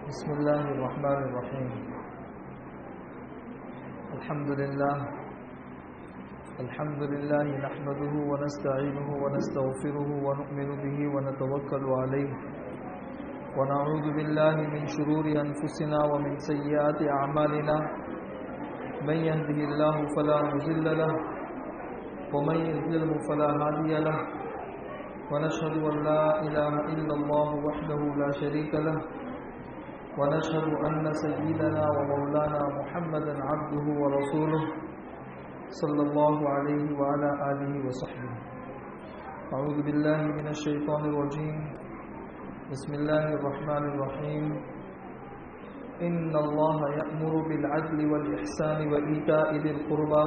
بسم اللہ الرحمن الرحیم الحمد للہ نحمده ونستعینه ونستغفره ونؤمن به ونتوکل علیہ ونعوذ باللہ من شرور انفسنا ومن سیئات اعمالنا من يهده الله فلا مضل له ومن يضلل فلا هادي له ونشهد ان لا اله الا الله وحده لا شريك له ونشهد أن سيدنا ومولانا محمدا عبده ورسوله صلى الله عليه وعلى آله وصحبه. أعوذ بالله من الشيطان الرجيم. بسم الله الرحمن الرحيم. إن الله يأمر بالعدل والإحسان وإيتاء ذي القربى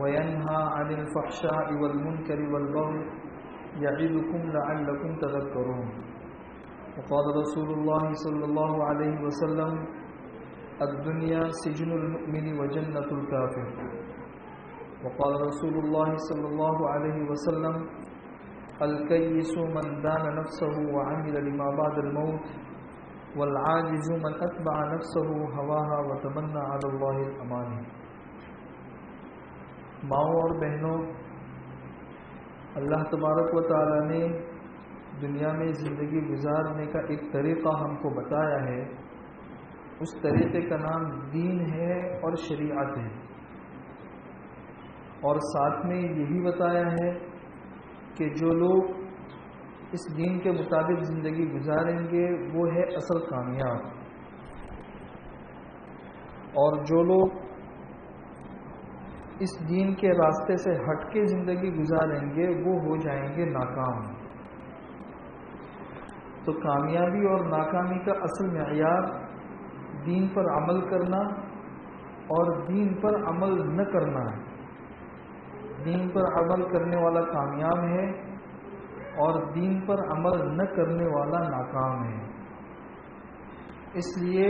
وينهى عن الفحشاء والمنكر والبغي يعظكم لعلكم تذكرون. وقال رسول الله صلى الله عليه وسلم الدنيا سجن المؤمن وجنة الكافر. وقال رسول الله صلى الله عليه وسلم الكيس من دان نفسه وعمل لما بعد الموت والعاجز من أتبع نفسه هواها وتمنى على الله الأماني. ماؤں اور بہنوں، اللہ تبارک و تعالی نے دنیا میں زندگی گزارنے کا ایک طریقہ ہم کو بتایا ہے. اس طریقے کا نام دین ہے اور شریعت ہے، اور ساتھ میں یہی بتایا ہے کہ جو لوگ اس دین کے مطابق زندگی گزاریں گے وہ ہے اصل کامیاب، اور جو لوگ اس دین کے راستے سے ہٹ کے زندگی گزاریں گے وہ ہو جائیں گے ناکام. تو کامیابی اور ناکامی کا اصل معیار دین پر عمل کرنا اور دین پر عمل نہ کرنا ہے. دین پر عمل کرنے والا کامیاب ہے اور دین پر عمل نہ کرنے والا ناکام ہے. اس لیے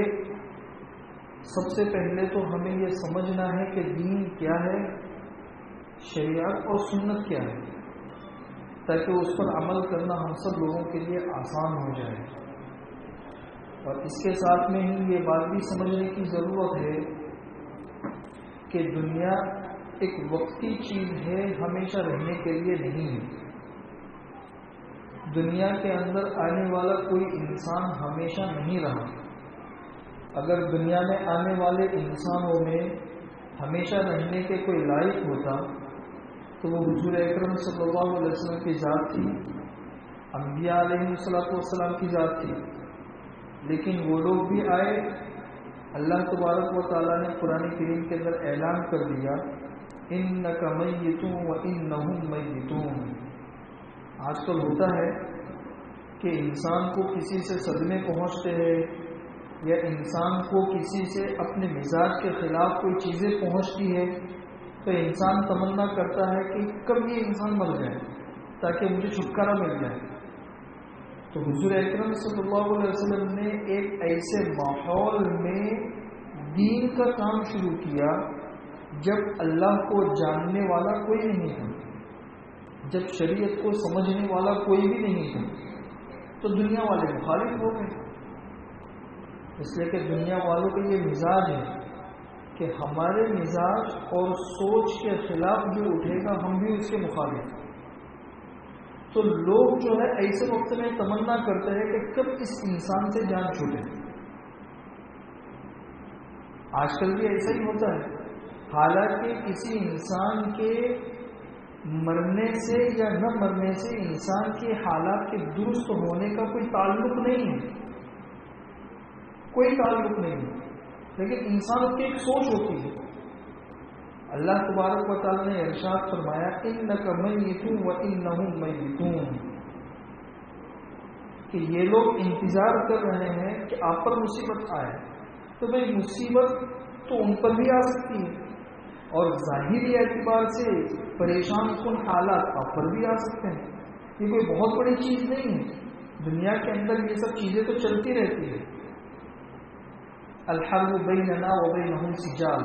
سب سے پہلے تو ہمیں یہ سمجھنا ہے کہ دین کیا ہے، شریعت اور سنت کیا ہے، تاکہ اس پر عمل کرنا ہم سب لوگوں کے لیے آسان ہو جائے. اور اس کے ساتھ میں ہی یہ بات بھی سمجھنے کی ضرورت ہے کہ دنیا ایک وقتی چیز ہے، ہمیشہ رہنے کے لیے نہیں ہے. دنیا کے اندر آنے والا کوئی انسان ہمیشہ نہیں رہا. اگر دنیا میں آنے والے انسانوں میں ہمیشہ رہنے کے کوئی لائق ہوتا تو وہ حضور اکرم صلی اللہ علیہ وسلم کی ذات تھی، انبیاء علیہ السلام کی ذات تھی. لیکن وہ لوگ بھی آئے. اللہ تبارک و تعالیٰ نے قرآن کریم کے اندر اعلان کر دیا انک میت وانہم میتون. آج کل ہوتا ہے کہ انسان کو کسی سے صدمے پہنچتے ہیں یا انسان کو کسی سے اپنے مزاج کے خلاف کوئی چیزیں پہنچتی ہے تو انسان تمنا کرتا ہے کہ کب یہ انسان مر جائے تاکہ مجھے چھٹکارا مل جائے. تو حضور اکرم صلی اللہ علیہ وسلم نے ایک ایسے ماحول میں دین کا کام شروع کیا جب اللہ کو جاننے والا کوئی نہیں تھا، جب شریعت کو سمجھنے والا کوئی بھی نہیں تھا. تو دنیا والے مخالف ہو گئے، اس لیے کہ دنیا والوں کا یہ مزاج ہے کہ ہمارے مزاج اور سوچ کے خلاف جو اٹھے گا ہم بھی اس کے مخالف. تو لوگ جو ہے ایسے وقت میں تمنا کرتے ہیں کہ کب اس انسان سے جان چھوٹے. آج کل بھی ایسا ہی ہوتا ہے، حالانکہ کسی انسان کے مرنے سے یا نہ مرنے سے انسان کے حالات کے درست ہونے کا کوئی تعلق نہیں ہے، کوئی تعلق نہیں ہے. لیکن انسان کی ایک سوچ ہوتی ہے. اللہ تبارک و تعالی نے ارشاد فرمایا انک میت وانہم میتون، کہ یہ لوگ انتظار کر رہے ہیں کہ آپ پر مصیبت آئے. تو بھائی مصیبت تو ان پر بھی آ سکتی ہے، اور ظاہری اعتبار سے پریشان کن حالات آپ پر بھی آ سکتے ہیں. یہ کوئی بہت بڑی چیز نہیں ہے. دنیا کے اندر یہ سب چیزیں تو چلتی رہتی ہے. الحرب بیننا وبینہم سجال،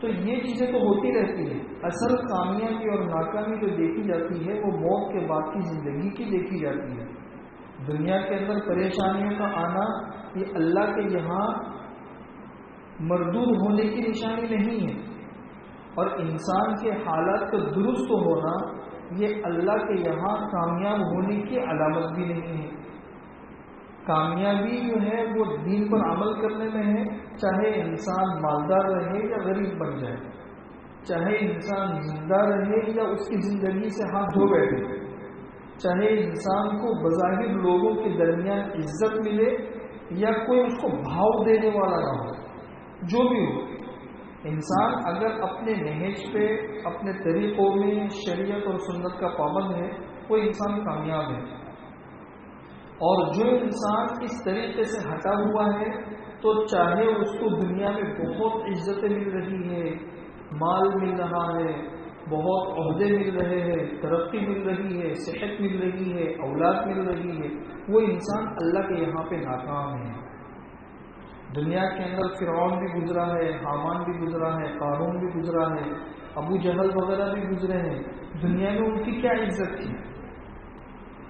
تو یہ چیزیں تو ہوتی رہتی ہیں. اصل کامیابی اور ناکامی جو دیکھی جاتی ہے وہ موت کے بعد کی زندگی کی دیکھی جاتی ہے. دنیا کے اندر پریشانیوں کا آنا یہ اللہ کے یہاں مردود ہونے کی نشانی نہیں ہے، اور انسان کے حالات کا درست ہونا یہ اللہ کے یہاں کامیاب ہونے کی علامت بھی نہیں ہے. کامیابی جو ہے وہ دین پر عمل کرنے میں ہے، چاہے انسان مالدار رہے یا غریب بن جائے، چاہے انسان زندہ رہے یا اس کی زندگی سے ہاتھ دھو بیٹھے، چاہے انسان کو بظاہر لوگوں کے درمیان عزت ملے یا کوئی اس کو بھاؤ دینے والا نہ ہو. جو بھی ہو، انسان اگر اپنے نہج پہ، اپنے طریقوں میں شریعت اور سنت کا پابند ہے، وہ انسان کامیاب ہے. اور جو انسان اس طریقے سے ہٹا ہوا ہے تو چاہے اس کو دنیا میں بہت عزتیں مل رہی ہے، مال مل رہا ہے، بہت عہدے مل رہے ہیں، ترقی مل رہی ہے، صحت مل رہی ہے، اولاد مل رہی ہے، وہ انسان اللہ کے یہاں پہ ناکام ہے. دنیا کے اندر فرعون بھی گزرا ہے، حامان بھی گزرا ہے، قارون بھی گزرا ہے، ابو جہل وغیرہ بھی گزرے ہیں. دنیا میں ان کی کیا عزت تھی،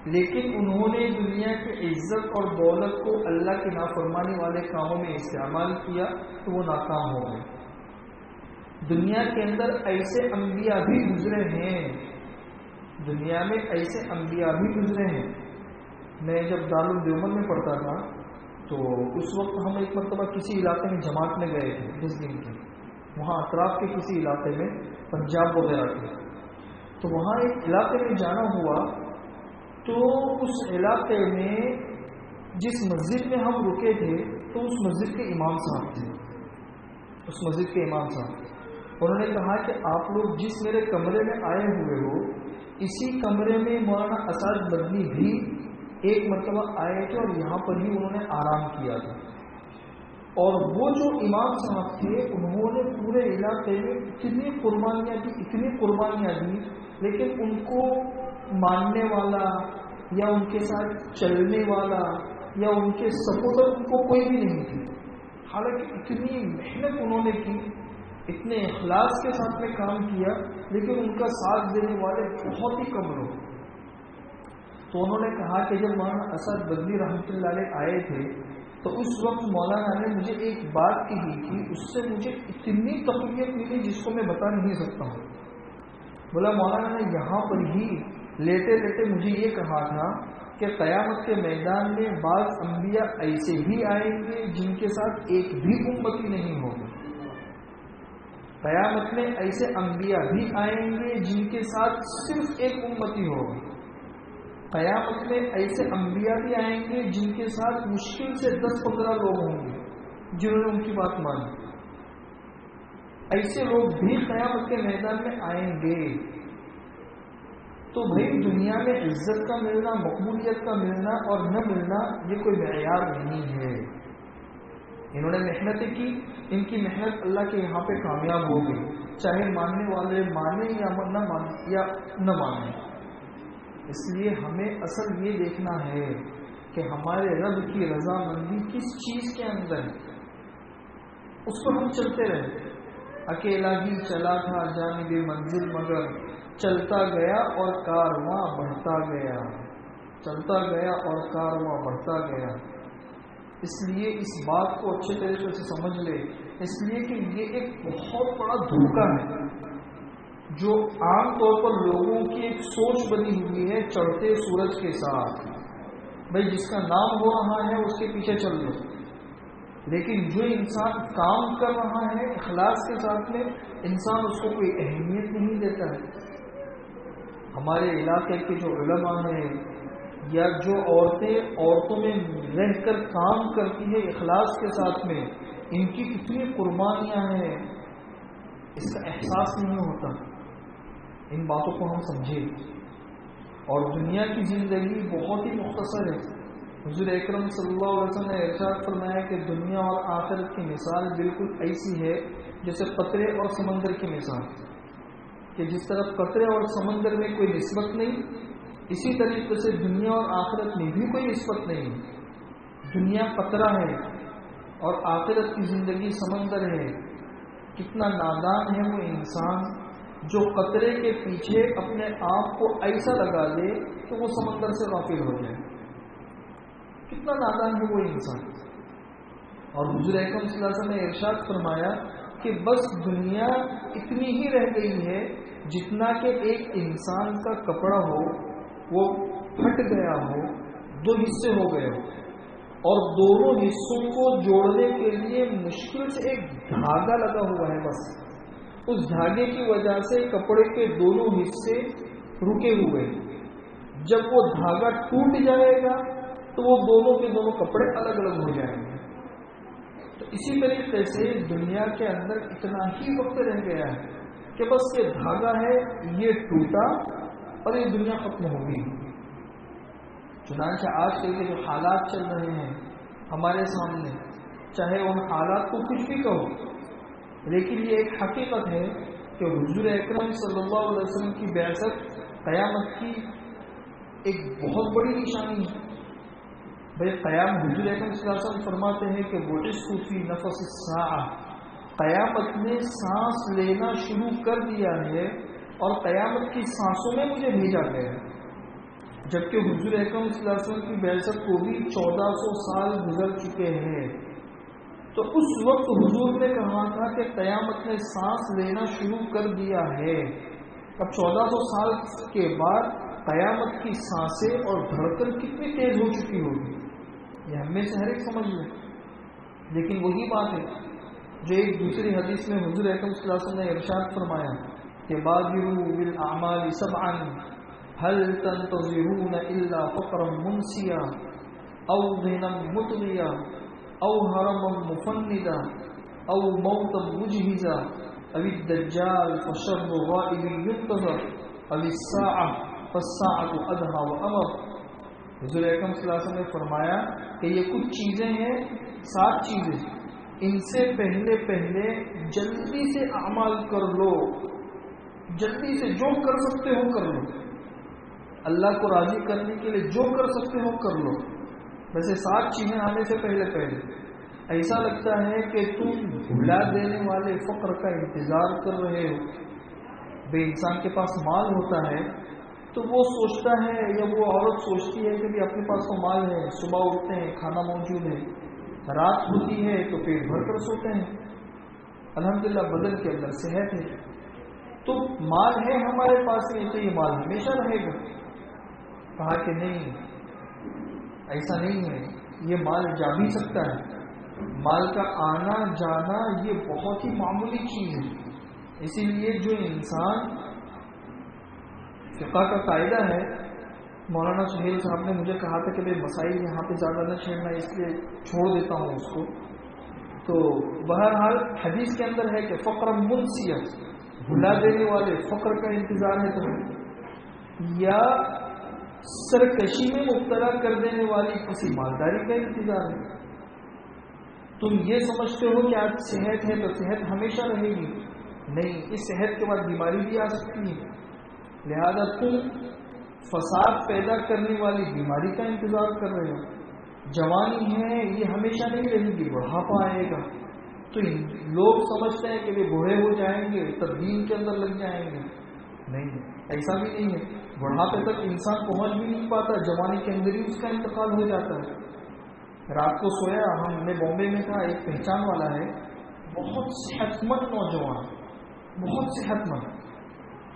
لیکن انہوں نے دنیا کی عزت اور دولت کو اللہ کی نافرمانی والے کاموں میں استعمال کیا تو وہ ناکام ہو گئے. دنیا کے اندر ایسے انبیاء بھی گزرے ہیں، دنیا میں ایسے انبیاء بھی گزرے ہیں. میں جب دارالدیوبند میں پڑھتا تھا تو اس وقت ہم ایک مرتبہ کسی علاقے میں جماعت میں گئے تھے 10 دن کی، وہاں اطراف کے کسی علاقے میں، پنجاب وغیرہ کے. تو وہاں ایک علاقے میں جانا ہوا تو اس علاقے میں جس مسجد میں ہم رکے تھے تو اس مسجد کے امام صاحب تھے. اس مسجد کے امام صاحب انہوں نے کہا کہ آپ لوگ جس میرے کمرے میں آئے ہوئے ہو، اسی کمرے میں مولانا اسد مدنی بھی ایک مرتبہ آئے تھے اور یہاں پر ہی انہوں نے آرام کیا تھا. اور وہ جو امام صاحب تھے انہوں نے پورے علاقے میں اتنی قربانیاں دی، اتنی قربانیاں دی، لیکن ان کو ماننے والا یا ان کے ساتھ چلنے والا یا ان کے سپورٹر ان کو کوئی بھی نہیں تھی. حالانکہ اتنی محنت انہوں نے کی، اتنے اخلاص کے ساتھ میں کام کیا، لیکن ان کا ساتھ دینے والے بہت ہی کم لوگ. تو انہوں نے کہا کہ جب مولانا اسد بدنی رحمۃ اللہ علیہ آئے تھے تو اس وقت مولانا نے مجھے ایک بات کہی تھی، اس سے مجھے اتنی تقویت ملی جس کو میں بتا نہیں سکتا ہوں. بولا مولانا نے یہاں پر ہی لیٹے لیٹے مجھے یہ کہا تھا کہ قیامت کے میدان میں بعض انبیاء ایسے بھی آئیں گے جن کے ساتھ ایک بھی امتی نہیں ہوگی. قیامت میں ایسے انبیاء بھی آئیں گے جن کے ساتھ صرف ایک امتی ہوگی. قیامت میں ایسے انبیاء بھی آئیں گے جن کے ساتھ مشکل سے 10-15 لوگ ہوں گے جنہوں نے ان کی بات مانی. ایسے لوگ بھی قیامت کے میدان میں آئیں گے. تو بھائی دنیا میں عزت کا ملنا، مقبولیت کا ملنا اور نہ ملنا یہ کوئی معیار نہیں ہے. انہوں نے محنتیں کی، ان کی محنت اللہ کے یہاں پہ کامیاب ہو گئی، چاہے ماننے والے مانے یا نہ مانے. اس لیے ہمیں اصل یہ دیکھنا ہے کہ ہمارے رب کی رضامندی کس چیز کے اندر ہے، اس پر ہم چلتے رہے. اکیلا ہی چلا تھا جانب منزل مگر چلتا گیا اور کارواں بڑھتا گیا، چلتا گیا اور کارواں بڑھتا گیا. اس لیے اس بات کو اچھے طریقے سے سمجھ لے، اس لیے کہ یہ ایک بہت بڑا دھوکہ ہے جو عام طور پر لوگوں کی ایک سوچ بنی ہوئی ہے چڑھتے سورج کے ساتھ. بھائی جس کا نام ہو رہا ہے اس کے پیچھے چل لو، لیکن جو انسان کام کر رہا ہے اخلاص کے ساتھ میں، انسان اس کو کوئی اہمیت نہیں دیتا ہے. ہمارے علاقے کے جو علماء ہیں یا جو عورتوں میں رہ کر کام کرتی ہے اخلاص کے ساتھ میں، ان کی کتنی قربانیاں ہیں اس کا احساس نہیں ہوتا. ان باتوں کو ہم سمجھیں. اور دنیا کی زندگی بہت ہی مختصر ہے. حضور اکرم صلی اللہ علیہ وسلم نے ارشاد فرمایا کہ دنیا اور آخرت کی مثال بالکل ایسی ہے جیسے قطرے اور سمندر کی مثال، کہ جس طرح قطرے اور سمندر میں کوئی نسبت نہیں، اسی طریقے سے دنیا اور آخرت میں بھی کوئی نسبت نہیں. دنیا قطرہ ہے اور آخرت کی زندگی سمندر ہے. کتنا نادان ہے وہ انسان جو قطرے کے پیچھے اپنے آپ کو ایسا لگا دے کہ وہ سمندر سے غافل ہو جائے. کتنا نادان ہے وہ انسان. اور حضور اکرم صلی اللہ علیہ وسلم نے ارشاد فرمایا کہ بس دنیا اتنی ہی رہ گئی ہے جتنا کہ ایک انسان کا کپڑا ہو وہ پھٹ گیا ہو, 2 حصے ہو گئے ہو, اور دونوں حصوں کو جوڑنے کے لیے مشکل سے ایک دھاگا لگا ہوا ہے. بس اس دھاگے کی وجہ سے کپڑے کے دونوں حصے رکے ہوئے. جب وہ دھاگا ٹوٹ جائے گا تو وہ دونوں کے دونوں کپڑے الگ الگ ہو جائیں گے. تو اسی طریقے سے دنیا کے اندر اتنا ہی وقت رہ گیا ہے کہ بس یہ دھاگا ہے, یہ ٹوٹا اور یہ دنیا ختم ہوگی. چنانچہ آج کل کے جو حالات چل رہے ہیں ہمارے سامنے, چاہے ان حالات کو کچھ بھی کہو, لیکن یہ ایک حقیقت ہے کہ حضور اکرم صلی اللہ علیہ وسلم کی بعثت قیامت کی ایک بہت بڑی نشانی ہے. بھائی حضور اکرم صلی اللہ علیہ وسلم فرماتے ہیں کہ بعثت فی نفس الساعہ, قیامت نے سانس لینا شروع کر دیا ہے اور قیامت کی سانسوں میں مجھے بھیجا گیا ہے. جبکہ حضور اکرم صلی اللہ علیہ وسلم کی بعثت کو بھی 1400 سال گزر چکے ہیں. تو اس وقت حضور نے کہا تھا کہ قیامت نے سانس لینا شروع کر دیا ہے. اب 1400 سال کے بعد قیامت کی سانسیں اور دھڑکن کتنی تیز ہو چکی ہوگی, یہ ہم میں سے ہر ایک سمجھ لیں. لیکن وہی بات ہے جو ایک دوسری حدیث میں حضور اکرم صلی اللہ علیہ وسلم نے ارشاد فرمایا کہ بادروا بالاعمال سبعا هل تنتظرون الا فقرا منسیا او غنى مطغیا او حرما مفندا او موتا مجهزا او الدجال فشر غائب ينتظر او الساعة فالساعة ادهى وامر. حضور اکرم صلی اللہ علیہ وسلم نے فرمایا کہ یہ کچھ چیزیں ہیں, 7 چیزیں, ان سے پہلے جلدی سے اعمال کر لو, جلدی سے جو کر سکتے ہو کر لو, اللہ کو راضی کرنے کے لیے جو کر سکتے ہو کر لو. ویسے 7 چیزیں آنے سے پہلے ایسا لگتا ہے کہ تم بھلا دینے والے فقر کا انتظار کر رہے ہو. بے انسان کے پاس مال ہوتا ہے تو وہ سوچتا ہے یا وہ عورت سوچتی ہے کہ اپنے پاس تو مال ہے, صبح اٹھتے ہیں کھانا موجود ہے, رات ہوتی ہے تو پیٹ بھر کر سوتے ہیں, الحمدللہ بدن کے اندر صحت ہے, تو مال ہے ہمارے پاس میں تو یہ مال ہمیشہ رہے گا. کہا کہ نہیں, ایسا نہیں ہے, یہ مال جا بھی سکتا ہے. مال کا آنا جانا یہ بہت ہی معمولی چیز ہے. اسی لیے جو انسان فقہ کا قاعدہ ہے, مولانا سہیل صاحب نے مجھے کہا تھا کہ بھائی مسائل یہاں پہ زیادہ نہ چھیڑنا, اس لیے چھوڑ دیتا ہوں اس کو. تو بہرحال حدیث کے اندر ہے کہ فقر منسیت, بھلا دینے والے فقر کا انتظار ہے تمہیں, یا سرکشی میں مبتلا کر دینے والی کسی مالداری کا انتظار ہے. تم یہ سمجھتے ہو کہ آج صحت ہے تو صحت ہمیشہ رہے گی, نہیں, اس صحت کے بعد بیماری بھی آ سکتی ہے. لہذا تم فساد پیدا کرنے والی بیماری کا انتظار کر رہے ہو. جوانی ہے یہ ہمیشہ نہیں رہے گی, بڑھاپا آئے گا. تو لوگ سمجھتے ہیں کہ وہ بوڑھے ہو جائیں گے تب دین کے اندر لگ جائیں گے. نہیں, ایسا بھی نہیں ہے. بڑھاپے تک انسان پہنچ بھی نہیں پاتا, جوانی کے اندر ہی اس کا انتقال ہو جاتا ہے. رات کو سویا, ہم نے بامبے میں تھا, ایک پہچان والا ہے, بہت صحت مند نوجوان, بہت صحت مند.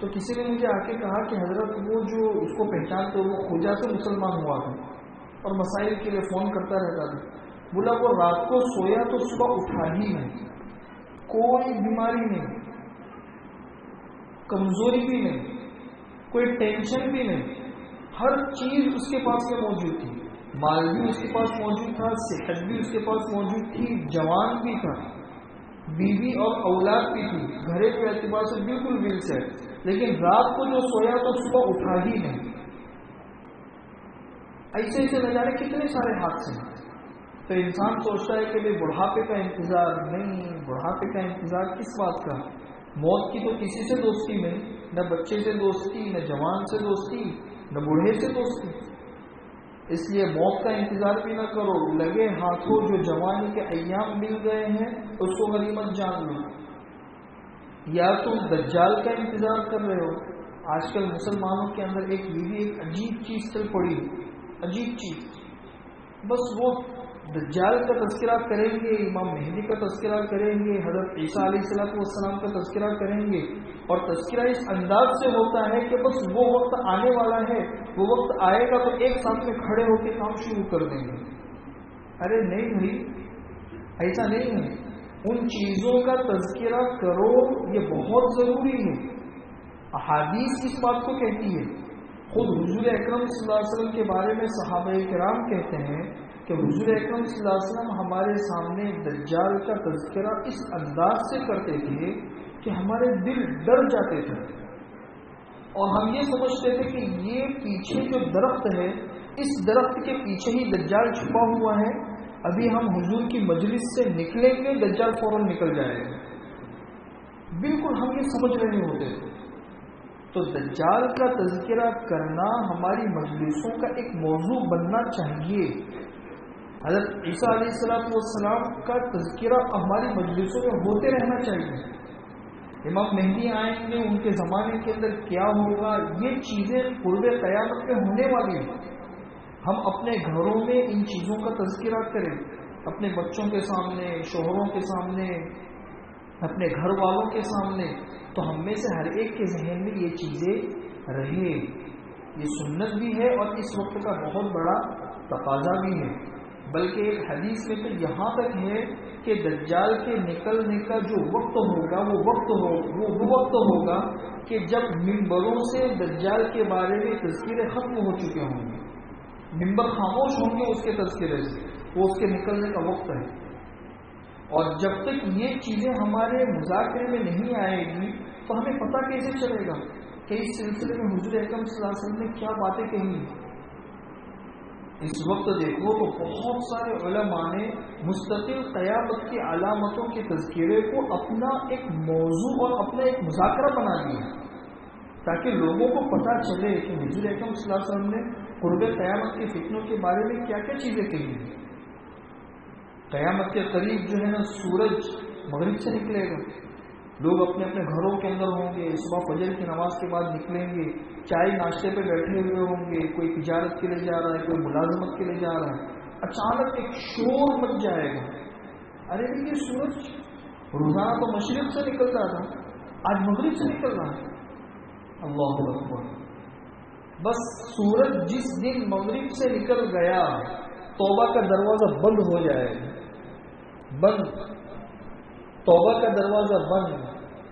تو کسی نے مجھے آ کے کہا کہ حضرت وہ جو اس کو پہچانتے وہ خوجا سے مسلمان ہوا تھا اور مسائل کے لیے فون کرتا رہتا تھا. بولا وہ رات کو سویا تو صبح اٹھا ہی نہیں, کوئی بیماری نہیں, کمزوری بھی نہیں, کوئی ٹینشن بھی نہیں, ہر چیز اس کے پاس میں موجود تھی. مال بھی اس کے پاس موجود تھا, صحت بھی اس کے پاس موجود تھی, جوان بھی تھا, بیوی اور اولاد بھی تھی, گھریلو اعتبار سے بالکل ویل سیٹ. لیکن رات کو جو سویا تو صبح اٹھا ہی نہیں. ایسے نہ جانے کتنے سارے حادثے ہیں. تو انسان سوچتا ہے کہ بڑھاپے کا انتظار نہیں. بڑھاپے کا انتظار کس بات کا؟ موت کی تو کسی سے دوستی نہیں, نہ بچے سے دوستی, نہ جوان سے دوستی, نہ بوڑھے سے دوستی. اس لیے موت کا انتظار بھی نہ کرو. لگے ہاتھوں جو جوانی کے ایام مل گئے ہیں اس کو غنیمت جان لو. یا تم دجال کا انتظار کر رہے ہو. آج کل مسلمانوں کے اندر ایک یہ بھی ایک عجیب چیز چل پڑی، عجیب چیز. بس وہ دجال کا تذکرہ کریں گے، امام مہدی کا تذکرہ کریں گے، حضرت عیسیٰ علیہ السلام کا تذکرہ کریں گے، اور تذکرہ اس انداز سے ہوتا ہے کہ بس وہ وقت آنے والا ہے، وہ وقت آئے گا تو ایک ساتھ میں کھڑے ہو کے کام شروع کر دیں گے. ارے نہیں بھائی، ایسا نہیں ہے. ان چیزوں کا تذکرہ کرو، یہ بہت ضروری ہے. احادیث اس بات کو کہتی ہے. خود حضور اکرم صلی اللہ علیہ وسلم کے بارے میں صحابہ کرام کہتے ہیں کہ حضور اکرم صلی اللہ علیہ وسلم ہمارے سامنے دجال کا تذکرہ اس انداز سے کرتے تھے کہ ہمارے دل ڈر جاتے تھے، اور ہم یہ سمجھتے تھے کہ یہ پیچھے جو درخت ہے، اس درخت کے پیچھے ہی دجال چھپا ہوا ہے. ابھی ہم حضور کی مجلس سے نکلیں گے، دجال فوراً نکل جائے گا. بالکل ہم یہ سمجھ رہے ہوتے تھے. تو دجال کا تذکرہ کرنا ہماری مجلسوں کا ایک موضوع بننا چاہیے. حضرت عیسیٰ علیہ السلام کا تذکرہ ہماری مجلسوں میں ہوتے رہنا چاہیے. امام مہدی آئیں گے، ان کے زمانے کے اندر کیا ہوگا، یہ چیزیں قرب قیامت میں ہونے والی ہیں. ہم اپنے گھروں میں ان چیزوں کا تذکرہ کریں، اپنے بچوں کے سامنے، شوہروں کے سامنے، اپنے گھر والوں کے سامنے. تو ہم میں سے ہر ایک کے ذہن میں یہ چیزیں رہے. یہ سنت بھی ہے اور اس وقت کا بہت بڑا تقاضا بھی ہے. بلکہ ایک حدیث میں تو یہاں تک ہے کہ دجال کے نکلنے کا جو وقت ہوگا وہ وقت ہوگا کہ جب ممبروں سے دجال کے بارے میں تذکرے ختم ہو چکے ہوں گے، ممبر خاموش ہوں گے اس کے تذکرے سے، وہ اس کے نکلنے کا وقت ہے. اور جب تک یہ چیزیں ہمارے مذاکرے میں نہیں آئے گی تو ہمیں پتہ کیسے چلے گا کہ اس سلسلے میں حضور اکرم صلی اللہ علیہ وسلم نے کیا باتیں کہی. اس وقت دیکھو تو بہت سارے علماء نے مستقل قیامت کی علامتوں کے تذکرے کو اپنا ایک موضوع اور اپنا ایک مذاکرہ بنا دیا، تاکہ لوگوں کو پتہ چلے کہ حضور اکرم صلی اللہ علیہ وسلم نے قرب قیامت کے فتنوں کے بارے میں کیا کیا چیزیں کہی ہیں. قیامت کے قریب جو ہے نا، سورج مغرب سے نکلے گا، لوگ اپنے اپنے گھروں کے اندر ہوں گے، صبح فجر کی نماز کے بعد نکلیں گے، چائے ناشتے پہ بیٹھے ہوئے ہوں گے، کوئی تجارت کے لیے جا رہا ہے، کوئی ملازمت کے لیے جا رہا ہے. اچانک ایک شور مچ جائے گا، ارے یہ سورج روزانہ تو مشرق سے نکلتا تھا، آج مغرب سے نکل رہا ہے. اللہ اکبر. بس سورج جس دن مغرب سے نکل گیا، توبہ کا دروازہ بند ہو جائے گا. بند، توبہ کا دروازہ بند.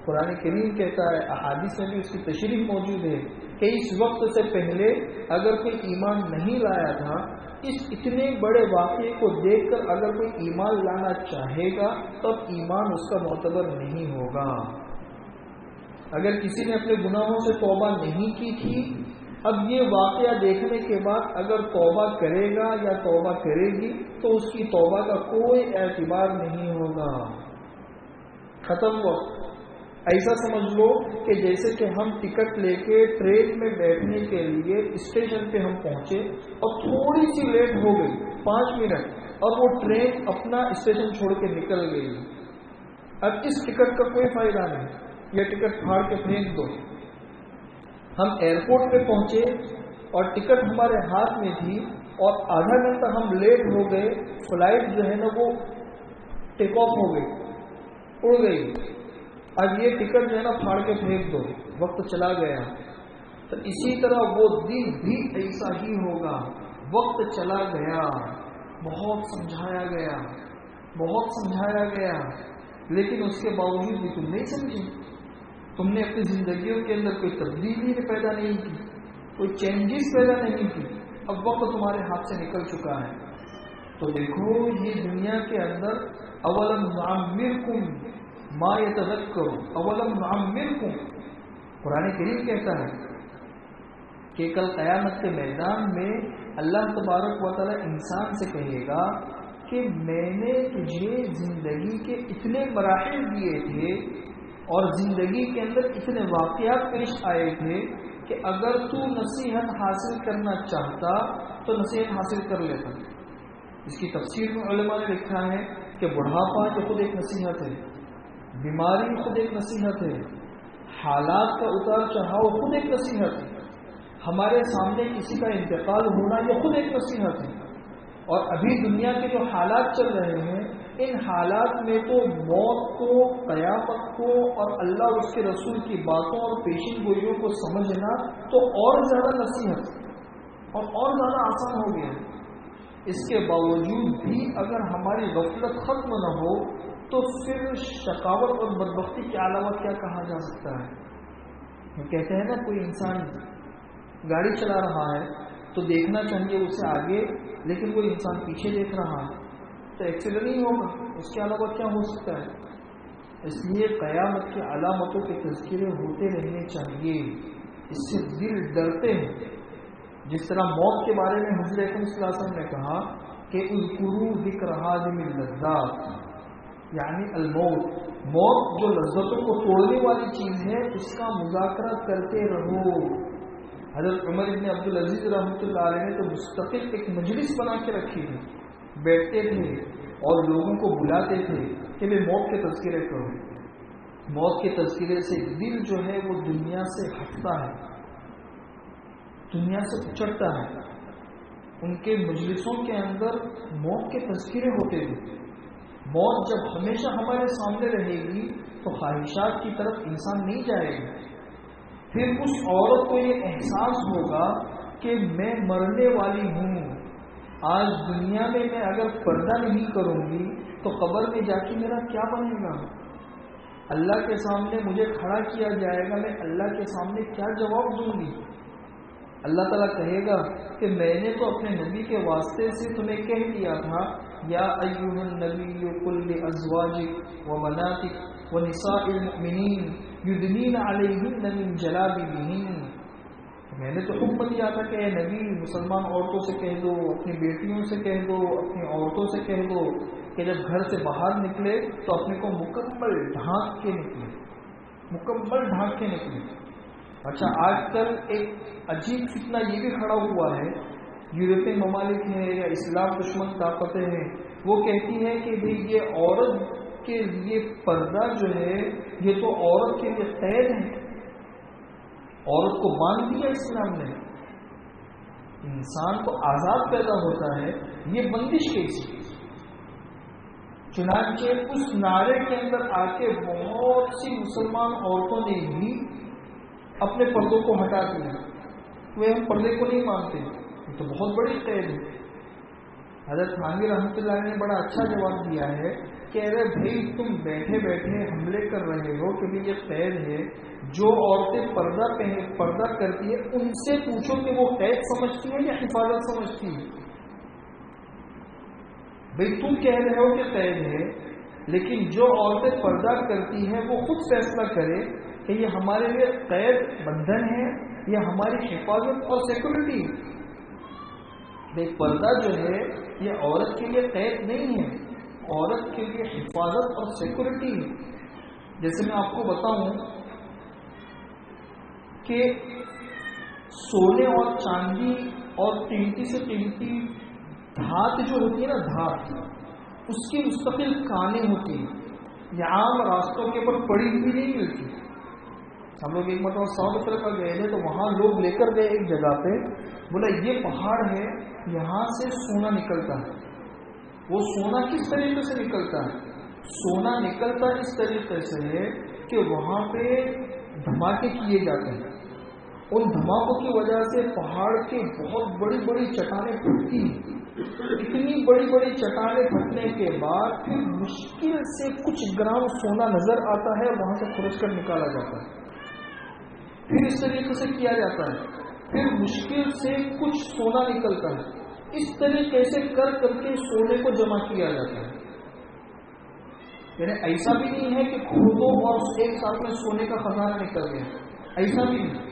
قرآن کریم کہتا ہے، احادیث میں بھی اس کی تشریح موجود ہے کہ اس وقت سے پہلے اگر کوئی ایمان نہیں لایا تھا، اس اتنے بڑے واقعے کو دیکھ کر اگر کوئی ایمان لانا چاہے گا تو اب ایمان اس کا معتبر نہیں ہوگا. اگر کسی نے اپنے گناہوں سے توبہ نہیں کی تھی، اب یہ واقعہ دیکھنے کے بعد اگر توبہ کرے گا یا توبہ کرے گی تو اس کی توبہ کا کوئی اعتبار نہیں ہوگا. ختم وقت. ایسا سمجھ لو کہ جیسے کہ ہم ٹکٹ لے کے ٹرین میں بیٹھنے کے لیے اسٹیشن پہ ہم پہنچے اور تھوڑی سی لیٹ ہو گئی 5 منٹ، اور وہ ٹرین اپنا اسٹیشن چھوڑ کے نکل گئی. اب اس ٹکٹ کا کوئی فائدہ نہیں، یہ ٹکٹ پھاڑ کے پھینک دو. ہم ایئرپورٹ پہ پہنچے اور ٹکٹ ہمارے ہاتھ میں تھی اور آدھا گھنٹہ ہم لیٹ ہو گئے، فلائٹ جو ہے نا وہ ٹیک آف ہو گئی، اڑ گئی. اب یہ ٹکٹ جو ہے نا پھاڑ کے پھینک دو، وقت چلا گیا. تو اسی طرح وہ دن بھی ایسا ہی ہوگا، وقت چلا گیا. بہت سمجھایا گیا، بہت سمجھایا گیا، لیکن اس کے باوجود بھی تم نہیں سمجھے. تم نے اپنی زندگیوں کے اندر کوئی تبدیلی پیدا نہیں کی، کوئی چینجز پیدا نہیں کی. اب وقت تمہارے ہاتھ سے نکل چکا ہے. تو دیکھو یہ دنیا کے اندر اولم نعمرکم ما یتذکر، اولم نعمرکم، قرآن کریم کہتا ہے کہ کل قیامت کے میدان میں اللہ تبارک و تعالی انسان سے کہے گا کہ میں نے تجھے زندگی کے اتنے مراحل دیے تھے اور زندگی کے اندر اتنے واقعات پیش آئے تھے کہ اگر تو نصیحت حاصل کرنا چاہتا تو نصیحت حاصل کر لیتا. اس کی تفسیر میں علماء نے لکھا ہے کہ بڑھاپا جو خود ایک نصیحت ہے. بیماری خود ایک نصیحت ہے، حالات کا اتار چڑھاؤ خود ایک نصیحت ہے، ہمارے سامنے کسی کا انتقال ہونا یہ خود ایک نصیحت ہے. اور ابھی دنیا کے جو حالات چل رہے ہیں، ان حالات میں تو موت کو، قیامت کو اور اللہ اور اس کے رسول کی باتوں اور پیشین گوئیوں کو سمجھنا تو اور زیادہ نصیحت اور زیادہ آسان ہو گیا. اس کے باوجود بھی اگر ہماری غفلت ختم نہ ہو تو پھر شقاوت اور بدبختی کے علاوہ کیا کہا جا سکتا ہے. وہ کہتے ہیں نا، کوئی انسان گاڑی چلا رہا ہے تو دیکھنا چاہیے اسے آگے، لیکن وہ انسان پیچھے دیکھ رہا ہے تو ایکسیڈنٹ ہی ہوگا، اس کے علاوہ کیا ہو سکتا ہے. اس لیے قیامت کی علامتوں کے تذکرے ہوتے رہنے چاہیے، اس سے دل ڈرتے ہیں. جس طرح موت کے بارے میں حضرت اکرم صلی اللہ علیہ وسلم نے کہا کہ اذکروا ذکر ہادم اللذات، یعنی الموت، موت جو لذتوں کو توڑنے والی چیز ہے اس کا مذاکرہ کرتے رہو. حضرت عمر بن عبدالعزیز رحمۃ اللہ علیہ نے تو مستقل ایک مجلس بنا کے رکھی تھی، بیٹھتے تھے اور لوگوں کو بلاتے تھے کہ میں موت کے تذکرے کروں. موت کے تذکرے سے دل جو ہے وہ دنیا سے ہٹتا ہے، دنیا سے اچڑتا ہے. ان کے مجلسوں کے اندر موت کے تذکرے ہوتے تھے. موت جب ہمیشہ ہمارے سامنے رہے گی تو خواہشات کی طرف انسان نہیں جائے گا. پھر اس عورت کو یہ احساس ہوگا کہ میں مرنے والی ہوں، آج دنیا میں میں اگر پردہ نہیں کروں گی تو قبر میں جا کے میرا کیا بنے گا. اللہ کے سامنے مجھے کھڑا کیا جائے گا، میں اللہ کے سامنے کیا جواب دوں گی. اللہ تعالیٰ کہے گا کہ میں نے تو اپنے نبی کے واسطے سے تمہیں کہہ دیا تھا، یا ایھا النبی قل لازواجک وبناتک ونساء المؤمنین یدنین علیہن من جلابیبہن. میں نے تو حکم دیا تھا کہ اے نبی، مسلمان عورتوں سے کہہ دو، اپنی بیٹیوں سے کہہ دو، اپنی عورتوں سے کہہ دو کہ جب گھر سے باہر نکلے تو اپنے کو مکمل ڈھانک کے نکلے، مکمل ڈھانک کے نکلے. اچھا، آج کل ایک عجیب فتنہ یہ بھی کھڑا ہوا ہے، یورپی ممالک ہیں یا اسلام دشمن طاقتیں ہیں، وہ کہتی ہے کہ بھئی یہ عورت کے لیے پردہ جو ہے یہ تو عورت کے لیے قید ہے، عورت کو باندھ دیا اسلام نے. انسان کو آزاد پیدا ہوتا ہے، یہ بندش کیسی. چنانچہ اس نعرے کے اندر آ کے بہت سی مسلمان عورتوں نے بھی اپنے پردوں کو ہٹا دیا. وہ ہم پردے کو نہیں مانتے، یہ تو بہت بڑی قید ہے. حضرت تھانوی رحمۃ اللہ علیہ نے بڑا اچھا جواب دیا ہے کہ ارے بھائی، تم بیٹھے بیٹھے حملے کر رہے ہو کہ یہ قید ہے. جو عورتیں پردہ کرتی ہے ان سے پوچھو کہ وہ قید سمجھتی ہے یا حفاظت سمجھتی ہے. بھائی تم کہہ رہے ہو کہ قید ہے، لیکن جو عورتیں پردہ کرتی ہیں وہ خود فیصلہ کرے کہ یہ ہمارے لیے قید بندھن ہے یا ہماری حفاظت اور سیکورٹی. دیکھ، پردہ جو ہے یہ عورت کے لیے قید نہیں ہے، عورت کے لیے حفاظت اور سیکورٹی. جیسے میں آپ کو بتاؤں کہ سونے اور چاندی اور قیمتی سے قیمتی دھات جو ہوتی ہے نا، دھات، اس کی مستقل کانیں ہوتی ہیں. یہ عام راستوں کے اوپر پڑی ہوئی نہیں ملتی. ہم لوگ ایک مرتبہ ساؤتھ افریقہ گئے تھے تو وہاں لوگ لے کر گئے ایک جگہ پہ، بولا یہ پہاڑ ہے، یہاں سے سونا نکلتا ہے. وہ سونا کس طریقے سے نکلتا ہے؟ سونا نکلتا اس طریقے سے ہے کہ وہاں پہ دھماکے کیے جاتے ہیں. ان دھماکوں کی وجہ سے پہاڑ کی بہت بڑی بڑی چٹانیں پھٹتی ہیں. اتنی بڑی بڑی چٹانیں پھٹنے کے بعد پھر مشکل سے کچھ گرام سونا نظر آتا ہے، وہاں سے کھرچ کر نکالا جاتا ہے. پھر اس طریقے سے کیا جاتا ہے، پھر مشکل سے کچھ سونا نکلتا ہے. اس طریقے سے کر کر کے سونے کو جمع کیا جاتا ہے. یعنی ایسا بھی نہیں ہے کہ کھودو اور ایک ساتھ میں سونے کا خزانہ نکل گیا، ایسا بھی نہیں.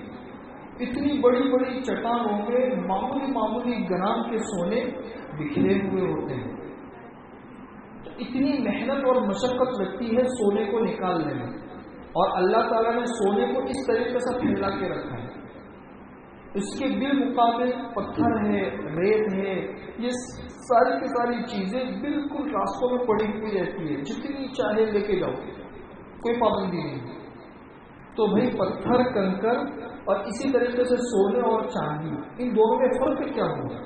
اتنی بڑی بڑی چٹانوں میں معمولی گرام کے سونے بکھرے ہوئے ہوتے ہیں. تو اتنی محنت اور مشقت لگتی ہے سونے کو نکالنے میں، اور اللہ تعالیٰ نے سونے کو اس طریقے سے پھیلا کے رکھا ہے. اس کے بالمقابل پتھر ہے، ریت ہے، یہ ساری کی ساری چیزیں بالکل راستوں میں پڑی ہوئی رہتی ہے، جتنی چاہے لے کے جاؤ. کوئی پابندی نہیں. تو بھائی پتھر کنکر اور اسی طریقے سے سونے اور چاندی، ان دونوں میں فرق کیا ہوگا؟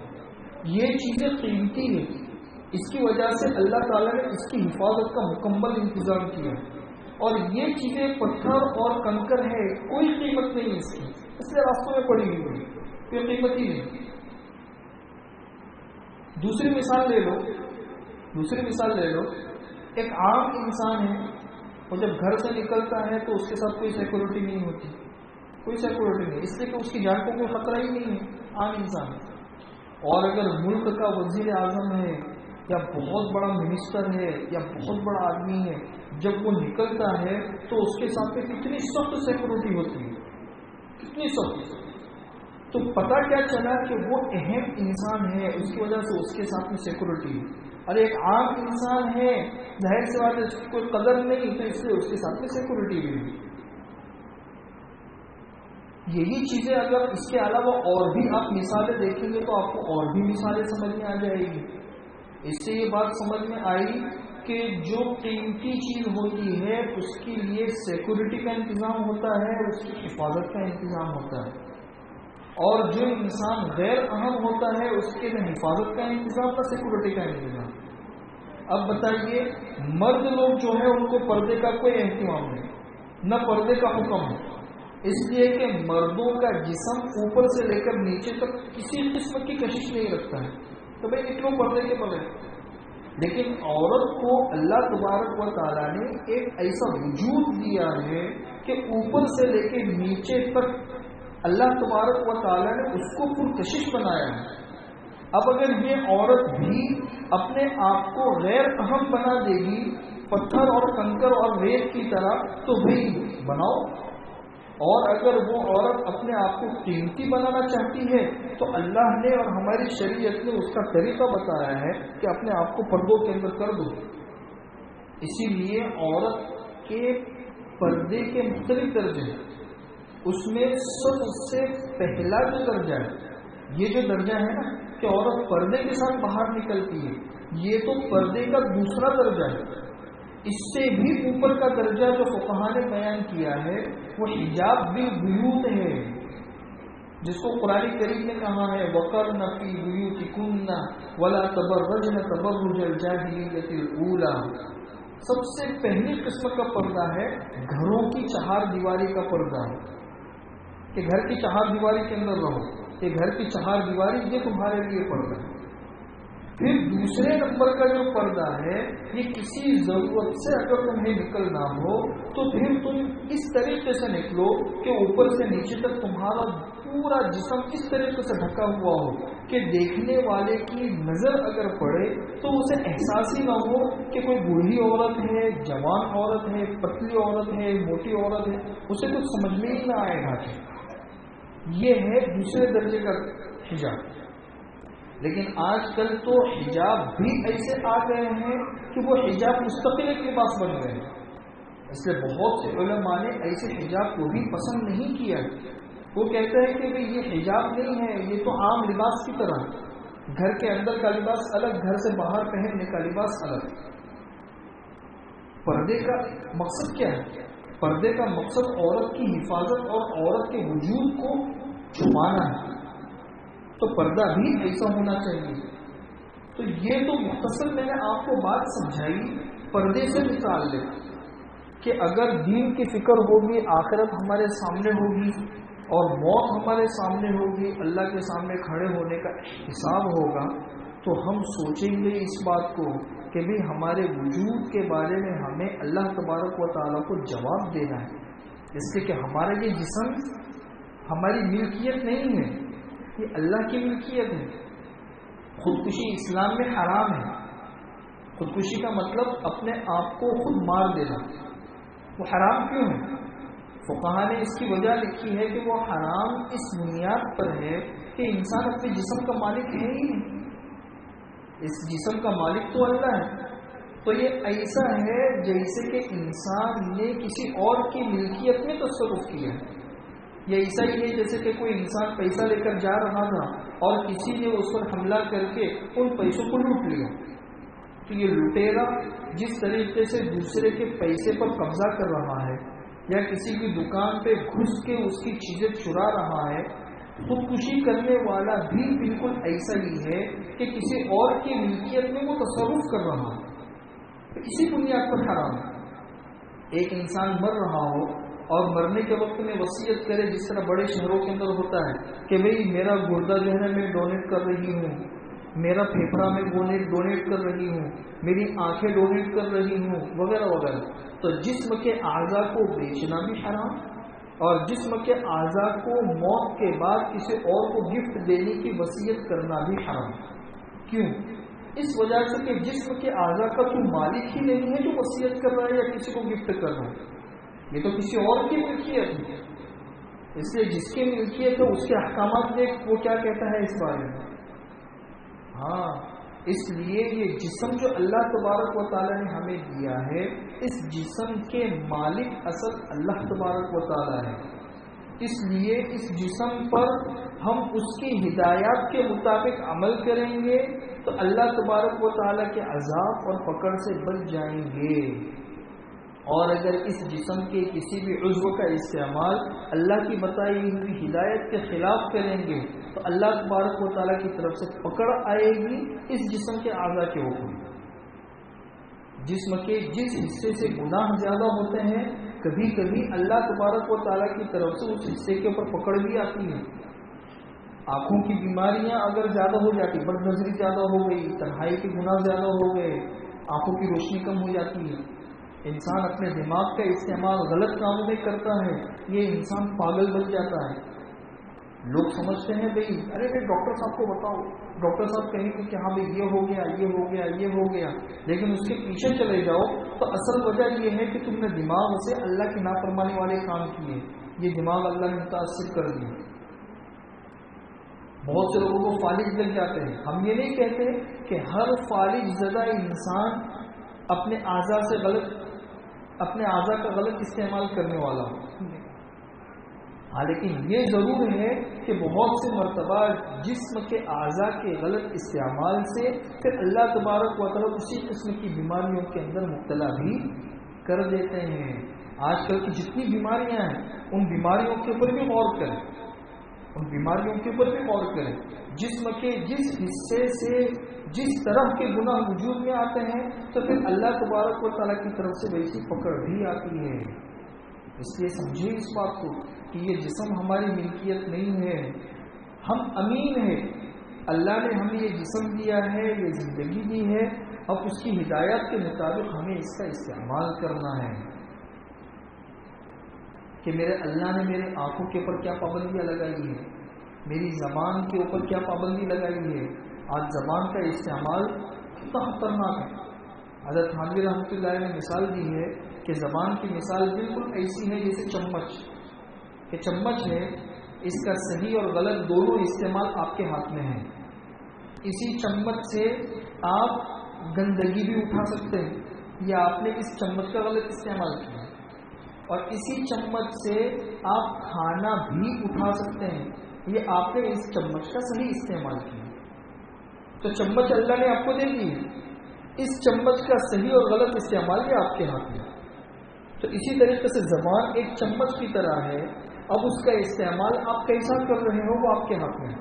یہ چیزیں قیمتی ہیں، اس کی وجہ سے اللہ تعالیٰ نے اس کی حفاظت کا مکمل انتظام کیا، اور یہ چیزیں پتھر اور کنکر ہے، کوئی قیمت نہیں اس کی، اس لیے راستوں میں پڑی ہوئی، کوئی قیمت ہی نہیں. دوسری مثال لے لو، ایک عام انسان ہے، اور جب گھر سے نکلتا ہے تو اس کے ساتھ کوئی سیکورٹی نہیں ہوتی، کوئی سیکورٹی نہیں، اس لیے کہ اس کی جان کو کوئی خطرہ ہی نہیں ہے، عام انسان ہے. اور اگر ملک کا وزیر اعظم ہے یا بہت بڑا منسٹر ہے یا بہت بڑا آدمی ہے، جب وہ نکلتا ہے تو اس کے ساتھ کتنی سخت سیکورٹی ہوتی ہے، کتنی سخت. تو پتہ کیا چلا کہ وہ اہم انسان ہے، اس کی وجہ سے اس کے ساتھ میں سیکورٹی ہے. اور ایک عام انسان ہے، ظاہر سی بات ہے اس کی کوئی قدر نہیں، تو اس لیے اس کے ساتھ میں سیکورٹی بھی نہیں. یہی چیزیں اگر اس کے علاوہ اور بھی آپ مثالیں دیکھیں گے تو آپ کو اور بھی مثالیں سمجھ میں آ جائے گی. اس سے یہ بات سمجھ میں آئی کہ جو قیمتی چیز ہوتی ہے اس کے لیے سیکورٹی کا انتظام ہوتا ہے، اس کی حفاظت کا انتظام ہوتا ہے، اور جو انسان غیر اہم ہوتا ہے اس کے نہ حفاظت کا انتظام نہ سیکورٹی کا انتظام. اب بتائیے، مرد لوگ جو ہے ان کو پردے کا کوئی اہتمام نہیں، نہ پردے کا حکم ہے، اس لیے کہ مردوں کا جسم اوپر سے لے کر نیچے تک کسی قسم کی کشش نہیں رکھتا ہے، تو بھائی نکلو پردے کے بغیر. لیکن عورت کو اللہ تبارک و تعالیٰ نے ایک ایسا وجود دیا ہے کہ اوپر سے لے کے نیچے تک اللہ تبارک و تعالیٰ نے اس کو پرکشش بنایا ہے. اب اگر یہ عورت بھی اپنے آپ کو غیر اہم بنا دے گی پتھر اور کنکر اور ریت کی طرح، تو بھائی بناؤ. اور اگر وہ عورت اپنے آپ کو قیمتی بنانا چاہتی ہے تو اللہ نے اور ہماری شریعت نے اس کا طریقہ بتایا ہے کہ اپنے آپ کو پردوں کے اندر کر دو. اسی لیے عورت کے پردے کے مختلف درجے ہیں. اس میں سب سے پہلا جو درجہ ہے، یہ جو درجہ ہے نا کہ عورت پردے کے ساتھ باہر نکلتی ہے، یہ تو پردے کا دوسرا درجہ ہے. اس سے بھی اوپر کا درجہ جو فقہاء نے بیان کیا ہے وہ حجاب بالبیوت ہے، جس کو قرآن کریم نے کہا ہے وَقَرْنَ فِي بُيُوتِكُنَّ وَلَا تَبَرَّجْنَ تَبَرُّجَ الْجَاهِلِيَّةِ الْأُولَى. سب سے پہلی قسم کا پردہ ہے گھروں کی چہار دیواری کا پردہ، کہ گھر کی چہار دیواری کے اندر رہو، کہ گھر کی چہار دیواری یہ تمہارے لیے پردہ ہے. پھر دوسرے نمبر کا جو پردہ ہے، یہ کسی ضرورت سے اگر تمہیں نکلنا ہو تو پھر تم اس طریقے سے نکلو کہ اوپر سے نیچے تک تمہارا پورا جسم اس طریقے سے ڈھکا ہوا ہو کہ دیکھنے والے کی نظر اگر پڑے تو اسے احساس ہی نہ ہو کہ کوئی بوڑھی عورت ہے، جوان عورت ہے، پتلی عورت ہے، موٹی عورت ہے، اسے کچھ سمجھ میں ہی نہ آئے گا. یہ ہے دوسرے درجے کا حجاب. لیکن آج کل تو حجاب بھی ایسے آ گئے ہیں کہ وہ حجاب مستقل ایک لباس بن گئے ہیں. اس لیے بہت سے علماء نے ایسے حجاب کو بھی پسند نہیں کیا. وہ کہتے ہیں کہ یہ حجاب نہیں ہے، یہ تو عام لباس کی طرح، گھر کے اندر کا لباس الگ، گھر سے باہر پہننے کا لباس الگ. پردے کا مقصد کیا ہے؟ پردے کا مقصد عورت کی حفاظت اور عورت کے وجود کو چھپانا ہے. تو پردہ بھی ایسا ہونا چاہیے. تو یہ تو مختصر میں نے آپ کو بات سمجھائی. پردے سے مثال لے کہ اگر دین کی فکر ہوگی، آخرت ہمارے سامنے ہوگی اور موت ہمارے سامنے ہوگی، اللہ کے سامنے کھڑے ہونے کا حساب ہوگا، تو ہم سوچیں گے اس بات کو کہ بھی ہمارے وجود کے بارے میں ہمیں اللہ تبارک و تعالیٰ کو جواب دینا ہے. اس لیے کہ ہمارا یہ جسم ہماری ملکیت نہیں ہے، یہ اللہ کی ملکیت ہے. خودکشی اسلام میں حرام ہے. خودکشی کا مطلب اپنے آپ کو خود مار دینا. وہ حرام کیوں ہے؟ فقہاء نے اس کی وجہ لکھی ہے کہ وہ حرام اس بنیاد پر ہے کہ انسان اپنے جسم کا مالک ہے ہی نہیں. اس جسم کا مالک تو اللہ ہے. تو یہ ایسا ہے جیسے کہ انسان نے کسی اور کی ملکیت میں تصرف کیا ہے. یہ ایسا ہی ہے جیسے کہ کوئی انسان پیسہ لے کر جا رہا تھا اور کسی نے اس پر حملہ کر کے ان پیسوں کو لوٹ لیا. تو یہ لٹیرا جس طریقے سے دوسرے کے پیسے پر قبضہ کر رہا ہے یا کسی کی دکان پہ گھس کے اس کی چیزیں چرا رہا ہے، خودکشی کرنے والا بھی بالکل ایسا ہی ہے کہ کسی اور کی ملکیت میں وہ تصرف کر رہا ہے، تو اسی بنیاد پر حرام ہے۔ ایک انسان مر رہا ہو اور مرنے کے وقت میں وصیت کرے، جس طرح بڑے شہروں کے اندر ہوتا ہے کہ بھئی میرا گردہ جو ہے میں ڈونیٹ کر رہی ہوں، میرا پھیپھڑا میں ڈونیٹ کر رہی ہوں، میری آنکھیں ڈونیٹ کر رہی ہوں، وغیرہ وغیرہ۔ تو جسم کے اعضاء کو بیچنا بھی حرام، اور جسم کے اعضاء کو موت کے بعد کسی اور کو گفٹ دینے کی وصیت کرنا بھی حرام۔ کیوں؟ اس وجہ سے کہ جسم کے اعضاء کا تو مالک ہی نہیں ہے جو وصیت کر رہا ہے یا کسی کو گفٹ کر رہا ہے، یہ تو کسی اور کی ملکیت ہے۔ اس لیے جس کی ملکیت ہے اس کے احکامات دیکھ وہ کیا کہتا ہے اس بارے میں۔ ہاں، اس لیے یہ جسم جو اللہ تبارک و تعالیٰ نے ہمیں دیا ہے، اس جسم کے مالک اصل اللہ تبارک و تعالیٰ ہے، اس لیے اس جسم پر ہم اس کی ہدایات کے مطابق عمل کریں گے تو اللہ تبارک و تعالیٰ کے عذاب اور پکڑ سے بچ جائیں گے، اور اگر اس جسم کے کسی بھی عضو کا استعمال اللہ کی بتائی ہوئی ہدایت کے خلاف کریں گے تو اللہ تبارک و تعالیٰ کی طرف سے پکڑ آئے گی اس جسم کے اعضاء کے اوپر۔ جسم کے جس حصے سے گناہ زیادہ ہوتے ہیں کبھی کبھی اللہ تبارک و تعالیٰ کی طرف سے اس حصے کے اوپر پکڑ بھی آتی ہے۔ آنکھوں کی بیماریاں اگر زیادہ ہو جاتی، بد نظری زیادہ ہو گئی، تنہائی کے گناہ زیادہ ہو گئے، آنکھوں کی روشنی کم ہو جاتی ہے، انسان اپنے دماغ کا استعمال غلط کاموں میں کرتا ہے، یہ انسان پاگل بن جاتا ہے۔ لوگ سمجھتے ہیں بھئی ارے بھائی ڈاکٹر صاحب کو بتاؤ، ڈاکٹر صاحب کہیں گے کہ ہاں بھائی یہ ہو گیا یہ ہو گیا یہ ہو گیا، لیکن اس کے پیچھے چلے جاؤ تو اصل وجہ یہ ہے کہ تم نے دماغ سے اللہ کی نافرمانی والے کام کیے، یہ دماغ اللہ نے متاثر کر دیا۔ بہت سے لوگوں کو فالج لگ جاتے ہیں۔ ہم یہ نہیں کہتے کہ ہر فالج زدہ انسان اپنے اعضاء کا غلط استعمال کرنے والا ہو، ہاں لیکن یہ ضرور ہے کہ بہت سے مرتبہ جسم کے اعضاء کے غلط استعمال سے پھر اللہ تبارک و تعالیٰ اسی قسم کی بیماریوں کے اندر مبتلا بھی کر دیتے ہیں۔ آج کل کی جتنی بیماریاں ہیں ان بیماریوں کے اوپر بھی غور کریں، ان بیماریوں کے اوپر بھی غور کریں۔ جسم کے جس حصے سے جس طرح کے گناہ وجود میں آتے ہیں تو پھر اللہ تبارک و تعالیٰ کی طرف سے ویسی پکڑ بھی آتی ہے۔ اس لیے سمجھے اس بات کو کہ یہ جسم ہماری ملکیت نہیں ہے، ہم امین ہیں، اللہ نے ہمیں یہ جسم دیا ہے، یہ زندگی دی ہے، اب اس کی ہدایت کے مطابق ہمیں اس کا استعمال کرنا ہے۔ کہ میرے اللہ نے میرے آنکھوں کے اوپر کیا پابندیاں لگائی ہے، میری زبان کے اوپر کیا پابندی لگائی ہے۔ آج زبان کا استعمال کتنا خطرناک ہے۔ حضرت تھانوی رحمۃ اللہ نے مثال دی ہے کہ زبان کی مثال بالکل ایسی ہے جیسے چمچ، کہ چمچ ہے، اس کا صحیح اور غلط دونوں استعمال آپ کے ہاتھ میں ہے۔ اسی چمچ سے آپ گندگی بھی اٹھا سکتے ہیں یا آپ نے اس چمچ کا غلط استعمال کیا، اور اسی چمچ سے آپ کھانا بھی اٹھا سکتے ہیں، یہ آپ نے اس چمچ کا صحیح استعمال کیا۔ تو چمچ اللہ نے آپ کو دے دی ہے، اس چمچ کا صحیح اور غلط استعمال یہ آپ کے ہاتھ میں۔ تو اسی طریقے سے زبان ایک چمچ کی طرح ہے، اب اس کا استعمال آپ کیسا کر رہے ہو وہ آپ کے ہاتھ میں ہے۔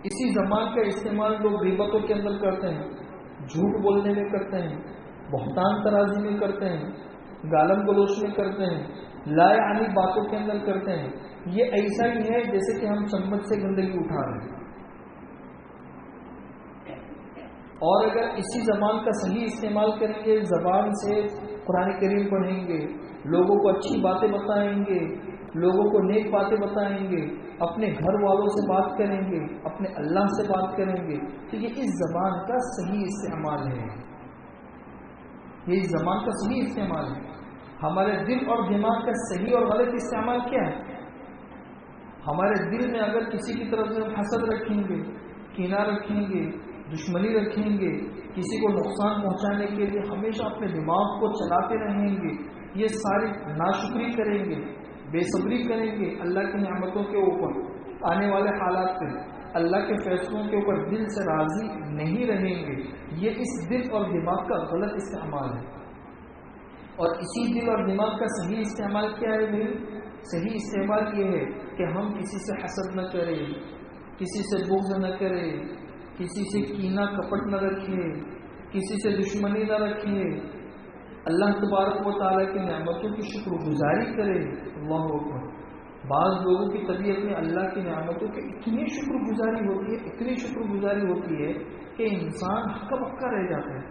اسی زبان کا استعمال لوگ غیبتوں کے اندر کرتے ہیں، جھوٹ بولنے میں کرتے ہیں، بہتان ترازی میں کرتے ہیں، گالم گلوچ میں کرتے ہیں، لا یعنی باتوں کے اندر کرتے ہیں۔ یہ ایسا ہی ہے جیسے کہ ہم چمچ سے گندگی اٹھا رہے ہیں۔ اور اگر اسی زبان کا صحیح استعمال کریں گے، زبان سے قرآن کریم پڑھیں گے، لوگوں کو اچھی باتیں بتائیں گے، لوگوں کو نیک باتیں بتائیں گے، اپنے گھر والوں سے بات کریں گے، اپنے اللہ سے بات کریں گے، تو یہ اس زبان کا صحیح استعمال ہے، یہ اس زبان کا صحیح استعمال ہے۔ ہمارے دل اور دماغ کا صحیح اور غلط استعمال کیا ہے؟ ہمارے دل میں اگر کسی کی طرف سے حسد رکھیں گے، کینہ رکھیں گے، دشمنی رکھیں گے، کسی کو نقصان پہنچانے کے لیے ہمیشہ اپنے دماغ کو چلاتے رہیں گے، یہ ساری ناشکری کریں گے، بے صبری کریں گے اللہ کی نعمتوں کے اوپر، آنے والے حالات پہ، اللہ کے فیصلوں کے اوپر دل سے راضی نہیں رہیں گے، یہ اس دل اور دماغ کا غلط استعمال ہے۔ اور اسی دل اور دماغ کا صحیح استعمال کیا ہے بھائی؟ صحیح استعمال یہ ہے کہ ہم کسی سے حسد نہ کریں، کسی سے بغض نہ کریں، کسی سے کینہ کپٹ نہ رکھیں، کسی سے دشمنی نہ رکھیں، اللہ تبارک و تعالیٰ کی نعمتوں کی شکر گزاری کرے۔ اللہ اکبر۔ بعض لوگوں کی طبیعت میں اللہ کی نعمتوں کی اتنی شکر گزاری ہوتی ہے، اتنی شکر گزاری ہوتی ہے کہ انسان ہکا بکا رہ جاتا ہے،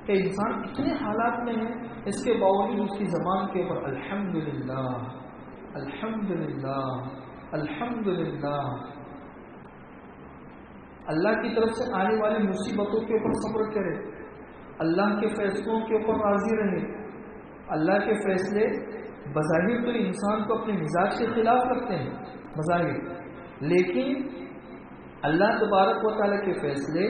کہ انسان اتنے حالات میں ہے، اس کے باوجود اس کی زبان کے اوپر الحمدللہ الحمدللہ الحمدللہ، اللہ کی طرف سے آنے والی مصیبتوں کے اوپر صبر کرے، اللہ کے فیصلوں کے اوپر راضی رہے۔ اللہ کے فیصلے بظاہر تو انسان کو اپنے مزاج کے خلاف رکھتے ہیں بظاہر، لیکن اللہ تبارک و تعالیٰ کے فیصلے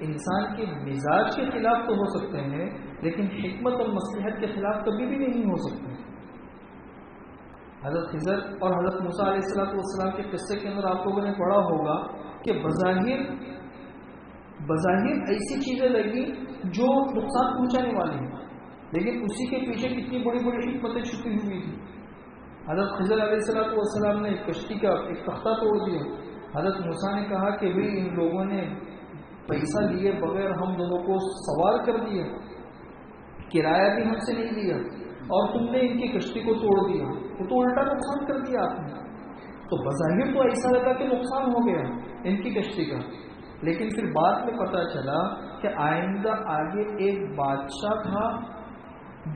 انسان کے مزاج کے خلاف تو ہو سکتے ہیں، لیکن حکمت اور مصلحت کے خلاف کبھی بھی نہیں ہو سکتے۔ حضرت خضر اور حضرت موسیٰ علیہ السلام کے قصے کے اندر آپ لوگوں نے پڑھا ہوگا کہ بظاہر ایسی چیزیں لگی جو نقصان پہنچانے والی ہیں، لیکن اسی کے پیچھے کتنی بڑی بڑی حکمتیں چھپی ہوئی تھی۔ حضرت خضر علیہ السلام نے کشتی کا ایک تختہ توڑ دیا۔ حضرت موسیٰ نے کہا کہ بھئی ان لوگوں نے پیسہ لیے بغیر ہم دونوں کو سوار کر دیا، کرایہ بھی ہم سے نہیں لیا، اور تم نے ان کی کشتی کو توڑ دیا، وہ تو الٹا نقصان کر دیا آپ نے۔ تو بظاہر تو ایسا لگا کہ نقصان ہو گیا ان کی کشتی کا، لیکن پھر بعد میں پتہ چلا کہ آئندہ آگے ایک بادشاہ تھا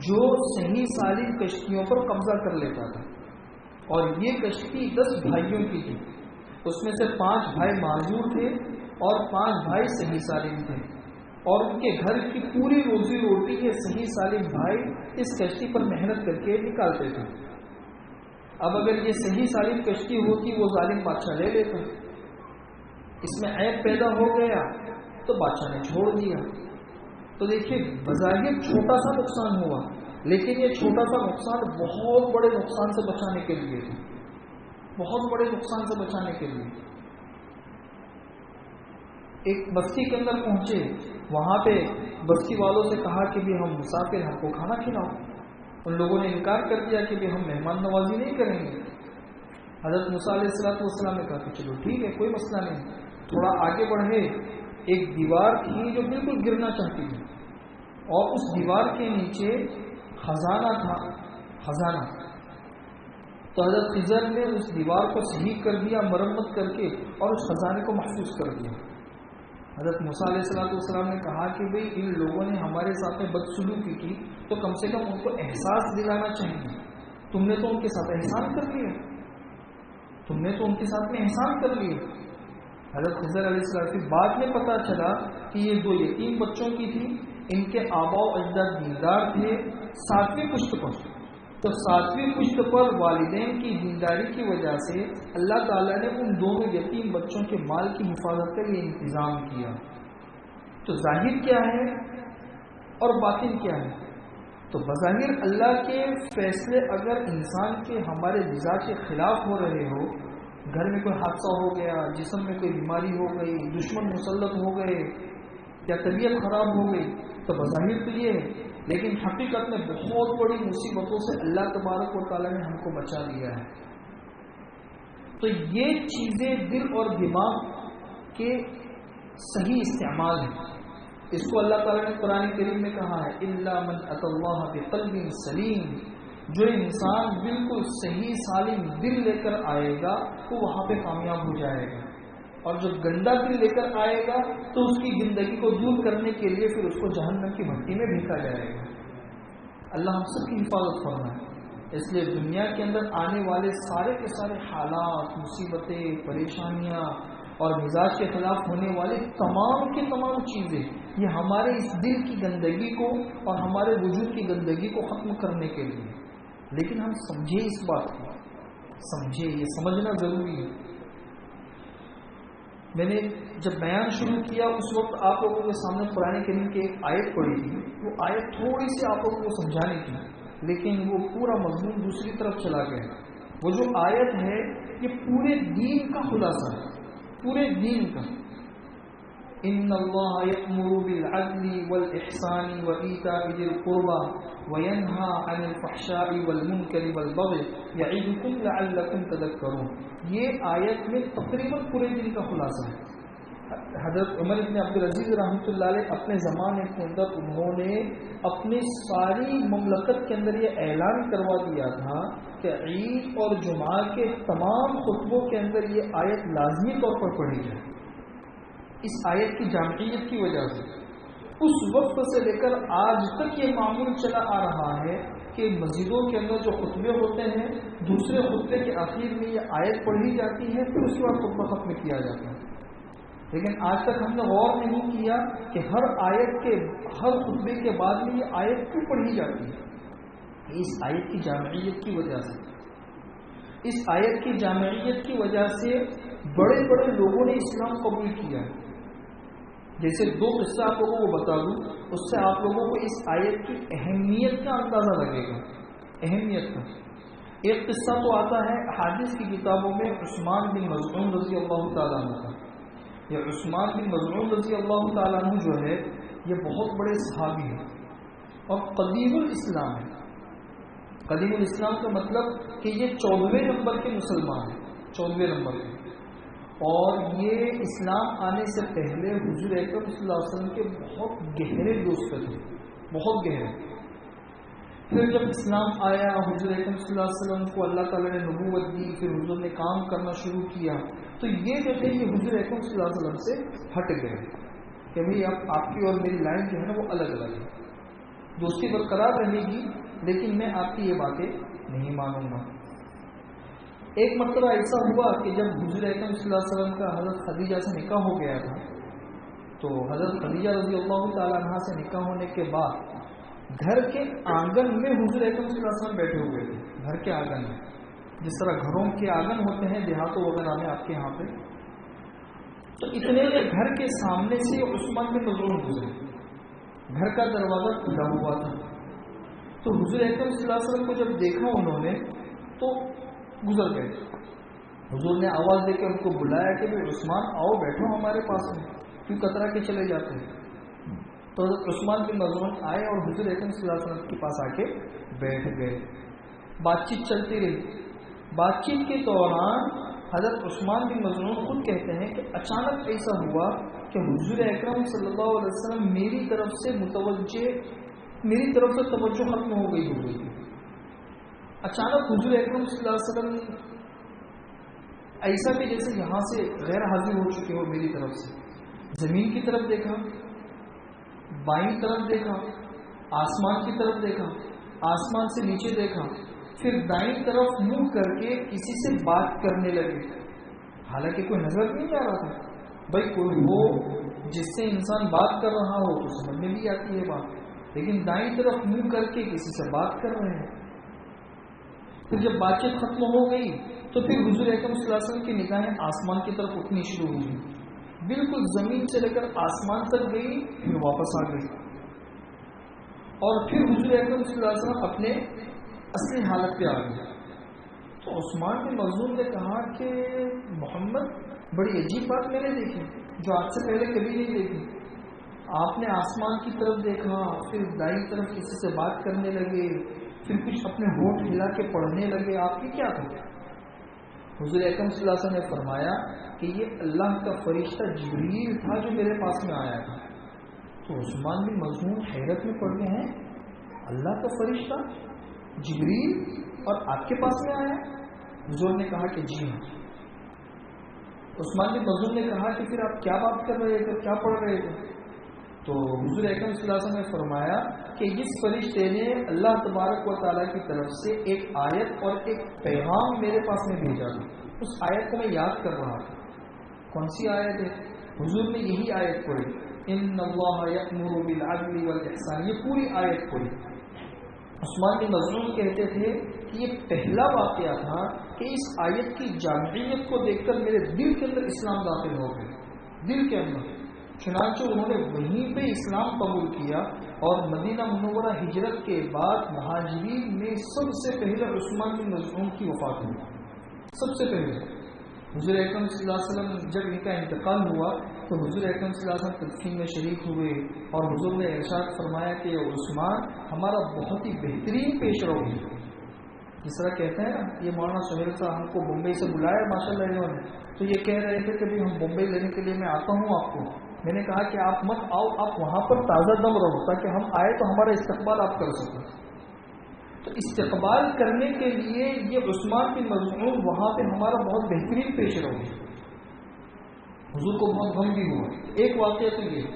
جو صحیح سالم کشتیوں پر قبضہ کر لیتا تھا، اور یہ کشتی 10 بھائیوں کی تھی، اس میں سے 5 بھائی معذور تھے اور 5 بھائی صحیح سالم تھے، اور ان کے گھر کی پوری روزی روٹی یہ صحیح سالم بھائی اس کشتی پر محنت کر کے نکالتے تھے۔ اب اگر یہ صحیح سالم کشتی ہوتی وہ ظالم بادشاہ لے لیتا، اس میں عیب پیدا ہو گیا تو بادشاہ نے چھوڑ دیا۔ تو دیکھیے بظاہر چھوٹا سا نقصان ہوا، لیکن یہ چھوٹا سا نقصان بہت بڑے نقصان سے بچانے کے لیے تھا، بہت بڑے نقصان سے بچانے کے لیے۔ ایک بستی کے اندر پہنچے، وہاں پہ بستی والوں سے کہا کہ بھی ہم مسافر، ہم کو کھانا کھلاؤ۔ ان لوگوں نے انکار کر دیا کہ بھی ہم مہمان نوازی نہیں کریں گے۔ حضرت موسیٰ علیہ السلام نے کہا کہ چلو ٹھیک ہے، کوئی مسئلہ نہیں۔ تھوڑا آگے بڑھے، ایک دیوار تھی جو بالکل گرنا چاہتی تھی، اور اس دیوار کے نیچے خزانہ تھا، خزانہ۔ تو حضرت خضر نے اس دیوار کو صحیح کر دیا، مرمت کر کے، اور اس خزانے کو محفوظ کر دیا۔ حضرت موسیٰ علیہ السلام نے کہا کہ بھئی ان لوگوں نے ہمارے ساتھ میں بدسلوکی کی تو کم سے کم ان کو احساس دلانا چاہیے، تم نے تو ان کے ساتھ احسان کر لیا، تم نے تو ان کے ساتھ میں احسان کر لیا۔ حضرت خضر علیہ السلام کی بعد میں پتہ چلا کہ یہ 2 یتیم بچوں کی تھی، ان کے آباء و اجداد دیندار تھے 7ویں پشت پر، تو 7ویں پشت پر والدین کی دینداری کی وجہ سے اللہ تعالیٰ نے ان دونوں یتیم بچوں کے مال کی حفاظت کا یہ انتظام کیا۔ تو ظاہر کیا ہے اور باطن کیا ہے؟ تو بظاہر اللہ کے فیصلے اگر انسان کے ہمارے مزاج کے خلاف ہو رہے ہو، گھر میں کوئی حادثہ ہو گیا، جسم میں کوئی بیماری ہو گئی، دشمن مسلط ہو گئے، یا طبیعت خراب ہو گئی، تو بظاہر تو یہ ہے، لیکن حقیقت میں بہت بڑی مصیبتوں سے اللہ تبارک و تعالیٰ نے ہم کو بچا لیا ہے۔ تو یہ چیزیں دل اور دماغ کے صحیح استعمال ہیں۔ اس کو اللہ تعالیٰ نے قرآن کریم میں کہا ہے اِلَّا مَنْ أَتَى اللَّهَ بِقَلْبٍ سَلِيمٍ، جو انسان بالکل صحیح سالم دل لے کر آئے گا وہ وہاں پہ کامیاب ہو جائے گا، اور جو گندا دل لے کر آئے گا تو اس کی زندگی کو دور کرنے کے لیے پھر اس کو جہنم کی بھٹی میں پھینکا جائے گا۔ اللہ ہم سب کی حفاظت فرمائے۔ اس لیے دنیا کے اندر آنے والے سارے کے سارے حالات، مصیبتیں، پریشانیاں اور مزاج کے خلاف ہونے والے تمام کی تمام چیزیں یہ ہمارے اس دل کی گندگی کو اور ہمارے وجود کی گندگی کو ختم کرنے کے لیے، لیکن ہم سمجھے اس بات کو، سمجھے، یہ سمجھنا ضروری ہے۔ میں نے جب بیان شروع کیا اس وقت آپ لوگوں کے سامنے قرآن کریم کی ایک آیت پڑھی تھی، وہ آیت تھوڑی سی آپ لوگوں کو سمجھانی تھی، لیکن وہ پورا مضمون دوسری طرف چلا گیا۔ وہ جو آیت ہے یہ پورے دین کا خلاصہ ہے، پورے دین کا. ان اللہ یأمر بالعدل والاحسان وایتاء ذی القربى وینہی عن الفحشاء والمنکر والبغی یعظکم لعلکم تذکرون. یہ آیت میں تقریباً پورے دین کا خلاصہ ہے. حضرت عمر بن عبدالعزیز رحمۃ اللہ علیہ اپنے زمانے کے اندر انہوں نے اپنی ساری مملکت کے اندر یہ اعلان کروا دیا تھا کہ عید اور جمعہ کے تمام خطبوں کے اندر یہ آیت لازمی طور پر پڑھی جائے. اس آیت کی جامعیت کی وجہ سے اس وقت سے لے کر آج تک یہ معمول چلا آ رہا ہے کہ مسجدوں کے اندر جو خطبے ہوتے ہیں دوسرے خطبے کے آخر میں یہ آیت پڑھی جاتی ہے، پھر اس کے بعد خطبہ ختم کیا جاتا ہے. لیکن آج تک ہم نے غور نہیں کیا کہ ہر آیت کے ہر خطبے کے بعد میں یہ آیت کیوں پڑھی جاتی ہے. اس آیت کی جامعیت کی وجہ سے، اس آیت کی جامعیت کی وجہ سے بڑے بڑے لوگوں نے اسلام قبول کیا ہے. جیسے دو قصہ آپ لوگوں کو بتا دوں، اس سے آپ لوگوں کو اس آیت کی اہمیت کا اندازہ لگے گا. اہمیت کا ایک قصہ تو آتا ہے احادیث کی کتابوں میں عثمان بن مظعون رضی اللہ تعالیٰ عنہ کا. یہ عثمان بن مظعون رضی اللہ تعالیٰ عنہ جو ہے یہ بہت بڑے صحابی ہیں اور قدیم الاسلام ہے. قدیم الاسلام کا مطلب کہ یہ 14ویں نمبر کے مسلمان ہیں، 14ویں نمبر کے. اور یہ اسلام آنے سے پہلے حضور اکرم صلی اللہ علیہ وسلم کے بہت گہرے دوست تھے، بہت گہرے. پھر جب اسلام آیا، حضور اکرم صلی اللہ علیہ وسلم کو اللہ تعالیٰ نے نبوت دی، پھر حضور نے کام کرنا شروع کیا، تو یہ جو تھے یہ حضور اکرم صلی اللہ علیہ وسلم سے ہٹ گئے کہ بھائی اب آپ کی اور میری لائن جو ہے نا وہ الگ الگ ہے. دوستی برقرار رہے گی لیکن میں آپ کی یہ باتیں نہیں مانوں گا. ایک مرتبہ ایسا ہوا کہ جب حضور اکرم صلی اللہ علیہ وسلم کا حضرت خدیجہ سے نکاح ہو گیا تھا، تو حضرت خدیجہ رضی اللہ تعالیٰ عنہ سے نکاح ہونے کے بعد گھر کے آنگن میں حضور اکرم صلی اللہ علیہ وسلم بیٹھے ہوئے تھے. گھر کے آنگن میں جس طرح گھروں کے آنگن ہوتے ہیں دیہاتوں وغیرہ میں آپ کے یہاں پہ، تو اتنے گھر کے سامنے سے عثمان بن مظعون گزرے. گھر کا دروازہ کھلا ہوا تھا، تو حضور اکرم صلی اللہ علیہ وسلم کو جب دیکھا انہوں نے تو گزر گئے. حضور نے آواز دے کے ان کو بلایا کہ بھائی عثمان آؤ بیٹھو ہمارے پاس میں، کیوں کترا کے چلے جاتے ہیں. تو حضرت عثمان بن مظعون آئے اور حضور اکرم صلی اللہ علیہ وسلم کے پاس آ کے بیٹھ گئے. بات چیت چلتی رہی. بات چیت کے دوران حضرت عثمان بن مظعون خود کہتے ہیں کہ اچانک ایسا ہوا کہ حضور اکرم صلی اللہ علیہ وسلم میری طرف سے توجہ ختم ہو گئی. اچانک حضور اکرم صلی اللہ علیہ وسلم ایسا کہ جیسے یہاں سے غیر حاضر ہو چکے ہو میری طرف سے. زمین کی طرف دیکھا، بائیں طرف دیکھا، آسمان کی طرف دیکھا، آسمان سے نیچے دیکھا، پھر دائیں طرف منہ کر کے کسی سے بات کرنے لگے. حالانکہ کوئی نظر نہیں آ رہا تھا. بھائی کوئی ہو جس سے انسان بات کر رہا ہو تو سمجھ میں بھی آتی ہے بات، لیکن دائیں طرف منہ کر کے کسی سے بات کر رہے ہیں. پھر جب بات چیت ختم ہو گئی تو پھر حضور اکرم صلی اللہ علیہ وسلم کی نگاہیں آسمان کی طرف اٹھنی شروع ہوئی. بالکل زمین سے لے کر آسمان تک گئی، پھر واپس آ گئی. اور پھر حضور اکرم صلی اللہ علیہ وسلم اپنے اصلی حالت پہ آ گئے. تو عثمان بن مظعون نے کہا کہ محمد بڑی عجیب بات میں نے دیکھی جو آج سے پہلے کبھی نہیں دیکھی. آپ نے آسمان کی طرف دیکھا، پھر دائیں طرف کسی سے بات کرنے لگے، پھر کچھ اپنے ہونٹ ہلا کے پڑھنے لگے. آپ کی کیا تھا؟ حضور اکرم صلی اللہ علیہ وسلم نے فرمایا کہ یہ اللہ کا فرشتہ جبریل تھا جو میرے پاس میں آیا تھا. تو عثمان بن مظعون حیرت میں پڑ گئے ہیں، اللہ کا فرشتہ جبریل اور آپ کے پاس میں آیا؟ حضور نے کہا کہ جی ہاں. عثمان بن مظعون نے کہا کہ پھر آپ کیا بات کر رہے تھے، کیا پڑھ رہے تھے؟ تو حضور اکرم صلی اللہ علیہ وسلم نے فرمایا کہ جس فرشتے نے اللہ تبارک و تعالیٰ کی طرف سے ایک آیت اور ایک پیغام میرے پاس میں بھیجا تھا، اس آیت کو میں یاد کر رہا تھا. کون سی آیت ہے؟ حضور نے یہی آیت پڑھی، ان اللہ یأمر بالعدل والاحسان. یہ پوری آیت پڑھی. عثمان بن مظعون کہتے تھے کہ یہ پہلا واقعہ تھا کہ اس آیت کی جامعیت کو دیکھ کر میرے دل کے اندر اسلام داخل ہو گئے، دل کے اندر. چنانچہ انہوں نے وہیں پہ اسلام قبول کیا، اور مدینہ منورہ ہجرت کے بعد مہاجرین میں سب سے پہلے عثمان بن مظعون کی وفات ہوئی. سب سے پہلے حضور اکرم صلی اللہ علیہ وسلم جب ان کا انتقال ہوا تو حضور اکرم صلی اللہ علیہ وسلم تدفین میں شریک ہوئے اور حضور نے ارشاد فرمایا کہ عثمان ہمارا بہت ہی بہترین پیش رو ہے. جس طرح کہتے ہیں نا, یہ مولانا سہیل صاحب ہم کو بمبئی سے بلایا ماشاء اللہ انہوں نے, تو یہ کہہ رہے تھے کہ ہم بمبئی لینے کے لیے میں آتا ہوں آپ کو. میں نے کہا کہ آپ مت آؤ, آپ وہاں پر تازہ دم رہو تاکہ ہم آئے تو ہمارا استقبال آپ کر سکیں. تو استقبال کرنے کے لیے یہ عثمان بن مظعون وہاں پہ ہمارا بہت بہترین پیش رو ہے. حضور کو بہت غم بھی ہوا. ایک واقعہ تو یہ.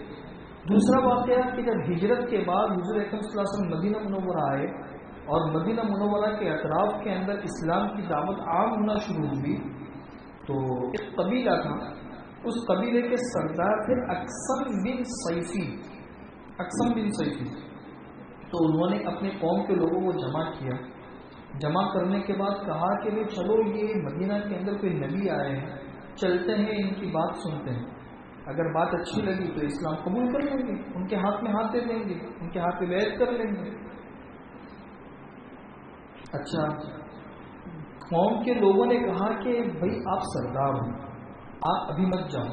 دوسرا واقعہ کہ جب ہجرت کے بعد حضور اکرم صلی اللہ علیہ وسلم مدینہ منورہ آئے اور مدینہ منورہ کے اطراف کے اندر اسلام کی دعوت عام ہونا شروع ہوئی, تو ایک قبیلہ تھا, اس قبیلے کے سردار تھے اقسم بن صیفی. اقسم بن صیفی. تو انہوں نے اپنے قوم کے لوگوں کو جمع کیا. جمع کرنے کے بعد کہا کہ بھائی چلو یہ مدینہ کے اندر کوئی نبی آئے ہیں, چلتے ہیں ان کی بات سنتے ہیں, اگر بات اچھی لگی تو اسلام قبول کر لیں گے, ان کے ہاتھ میں ہاتھ دے دیں گے, ان کے ہاتھ پہ بیعت کر لیں گے. اچھا, قوم کے لوگوں نے کہا کہ بھائی آپ سردار ہو, آپ ابھی مت جاؤ,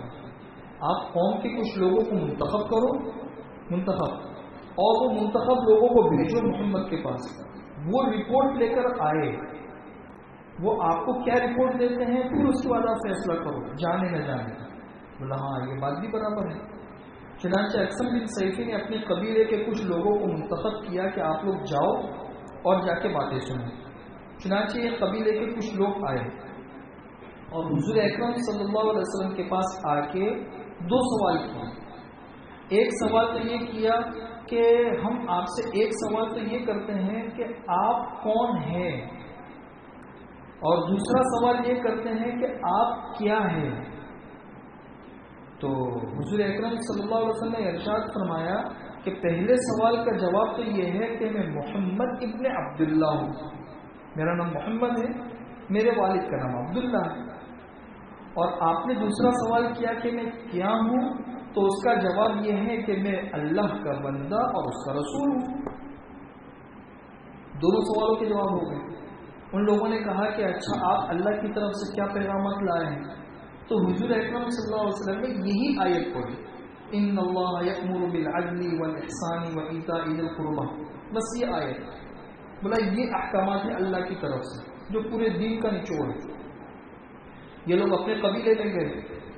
آپ قوم کے کچھ لوگوں کو منتخب کرو, اور وہ منتخب لوگوں کو بھیجو محمد کے پاس. وہ رپورٹ لے کر آئے, وہ آپ کو کیا رپورٹ دیتے ہیں پھر اس کے بعد آپ فیصلہ کرو جانے نہ جانے. بولا ہاں یہ بات بھی برابر ہے. چنانچہ اقسم بن صیفی نے اپنے قبیلے کے کچھ لوگوں کو منتخب کیا کہ آپ لوگ جاؤ اور جا کے باتیں سنیں. چنانچہ یہ قبیلے کے کچھ لوگ آئے اور حضور اکرم صلی اللہ علیہ وسلم کے پاس آ کے دو سوال کیے. ایک سوال تو یہ کیا کہ ہم آپ سے ایک سوال تو یہ کرتے ہیں کہ آپ کون ہیں, اور دوسرا سوال یہ کرتے ہیں کہ آپ کیا ہیں. تو حضور اکرم صلی اللہ علیہ وسلم نے ارشاد فرمایا کہ پہلے سوال کا جواب تو یہ ہے کہ میں محمد ابن عبداللہ ہوں, میرا نام محمد ہے, میرے والد کا نام عبداللہ ہے. اور آپ نے دوسرا سوال کیا کہ میں کیا ہوں, تو اس کا جواب یہ ہے کہ میں اللہ کا بندہ اور اس کا رسول ہوں. دونوں سوالوں کے جواب ہو گئے. ان لوگوں نے کہا کہ اچھا آپ اللہ کی طرف سے کیا پیغامات لائے ہیں؟ تو حضور اکرم صلی اللہ علیہ وسلم نے یہی آیت پڑھی, ان اللہ یأمر بالعدل والاحسان وایتاء ذی القربى. بس یہ آیت. بولا یہ احکامات ہیں اللہ کی طرف سے جو پورے دین کا نچوڑ ہے. یہ لوگ اپنے قبیلے میں گئے,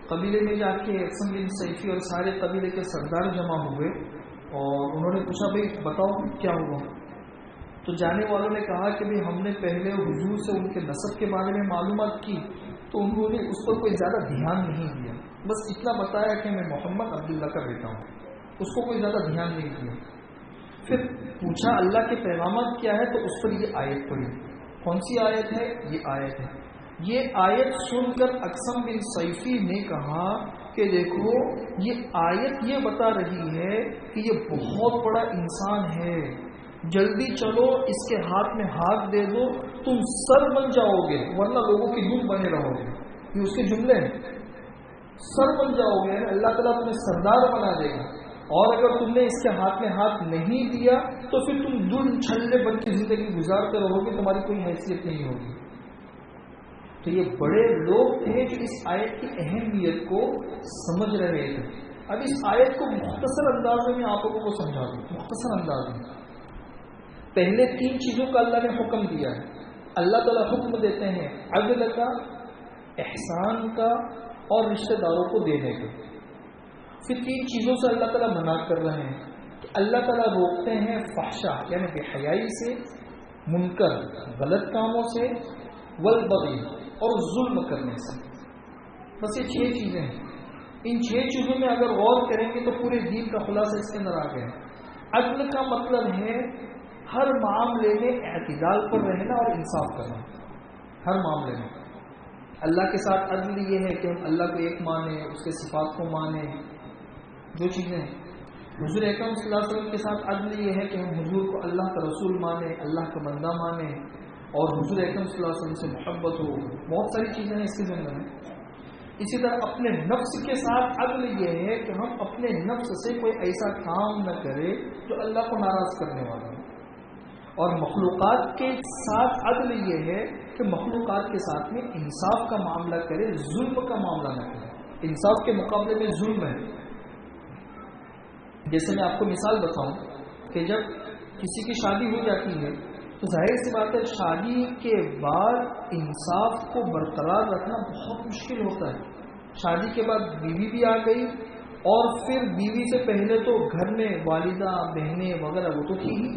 قبیلے میں جا کے اقسم بن صیفی اور سارے قبیلے کے سردار جمع ہوئے اور انہوں نے پوچھا بھائی بتاؤ کیا ہوا. تو جانے والوں نے کہا کہ بھائی ہم نے پہلے حضور سے ان کے نسب کے بارے میں معلومات کی, تو انہوں نے اس پر کوئی زیادہ دھیان نہیں دیا, بس اتنا بتایا کہ میں محمد عبداللہ کا بیٹا ہوں, اس کو کوئی زیادہ دھیان نہیں دیا. پھر پوچھا اللہ کے پیغامات کیا ہے, تو اس پر یہ آیت پڑھی. کون سی آیت ہے؟ یہ آیت ہے. یہ آیت سن کر اقسم بن صیفی نے کہا کہ دیکھو یہ آیت یہ بتا رہی ہے کہ یہ بہت بڑا انسان ہے, جلدی چلو اس کے ہاتھ میں ہاتھ دے دو, تم سر بن جاؤ گے ورنہ لوگوں کی دھوم بنے رہو گے. یہ اس کے جملے ہیں, سر بن جاؤ گے, اللہ تعالیٰ تمہیں سردار بنا دے گا, اور اگر تم نے اس کے ہاتھ میں ہاتھ نہیں دیا تو پھر تم دل چھلے بن کی زندگی گزارتے رہو گے, تمہاری کوئی حیثیت نہیں ہوگی. تو یہ بڑے لوگ تھے جو اس آیت کی اہمیت کو سمجھ رہے تھے. اب اس آیت کو مختصر انداز میں آپ لوگوں کو سمجھا دوں, مختصر انداز میں. پہلے 3 چیزوں کا اللہ نے حکم دیا ہے. اللہ تعالیٰ حکم دیتے ہیں عدل کا, احسان کا اور رشتہ داروں کو دینے کا. پھر 3 چیزوں سے اللہ تعالیٰ منع کر رہے ہیں کہ اللہ تعالیٰ روکتے ہیں فحشا یعنی بے حیائی سے, منکر غلط کاموں سے, والبغی اور ظلم کرنے سے. بس یہ 6 چیزیں ہیں. ان 6 چیزوں میں اگر غور کریں گے تو پورے دین کا خلاصہ اس کے اندر آ گیا. عدل کا مطلب ہے ہر معاملے میں اعتدال پر رہنا اور انصاف کرنا. ہر معاملے میں اللہ کے ساتھ عدل یہ ہے کہ ہم اللہ کو ایک مانیں, اس کے صفات کو مانیں. جو چیزیں حضور اکرم صلی اللہ علیہ وسلم کے ساتھ عدل یہ ہے کہ ہم حضور کو اللہ کا رسول مانیں, اللہ کا بندہ مانیں, اور حضور اکرم صلی اللہ علیہ وسلم سے محبت ہو. بہت ساری چیزیں ہیں اس کے ذمہ میں. اسی طرح اپنے نفس کے ساتھ عدل یہ ہے کہ ہم اپنے نفس سے کوئی ایسا کام نہ کرے جو اللہ کو ناراض کرنے والا ہے. اور مخلوقات کے ساتھ عدل یہ ہے کہ مخلوقات کے ساتھ میں انصاف کا معاملہ کرے، ظلم کا معاملہ نہ کرے۔ انصاف کے مقابلے میں ظلم ہے۔ جیسے میں آپ کو مثال بتاؤں کہ جب کسی کی شادی ہو جاتی ہے تو ظاہر سی بات ہے شادی کے بعد انصاف کو برقرار رکھنا بہت مشکل ہوتا ہے۔ شادی کے بعد بیوی بھی آ گئی، اور پھر بیوی سے پہلے تو گھر میں والدہ، بہنیں وغیرہ وہ تو تھی ہی۔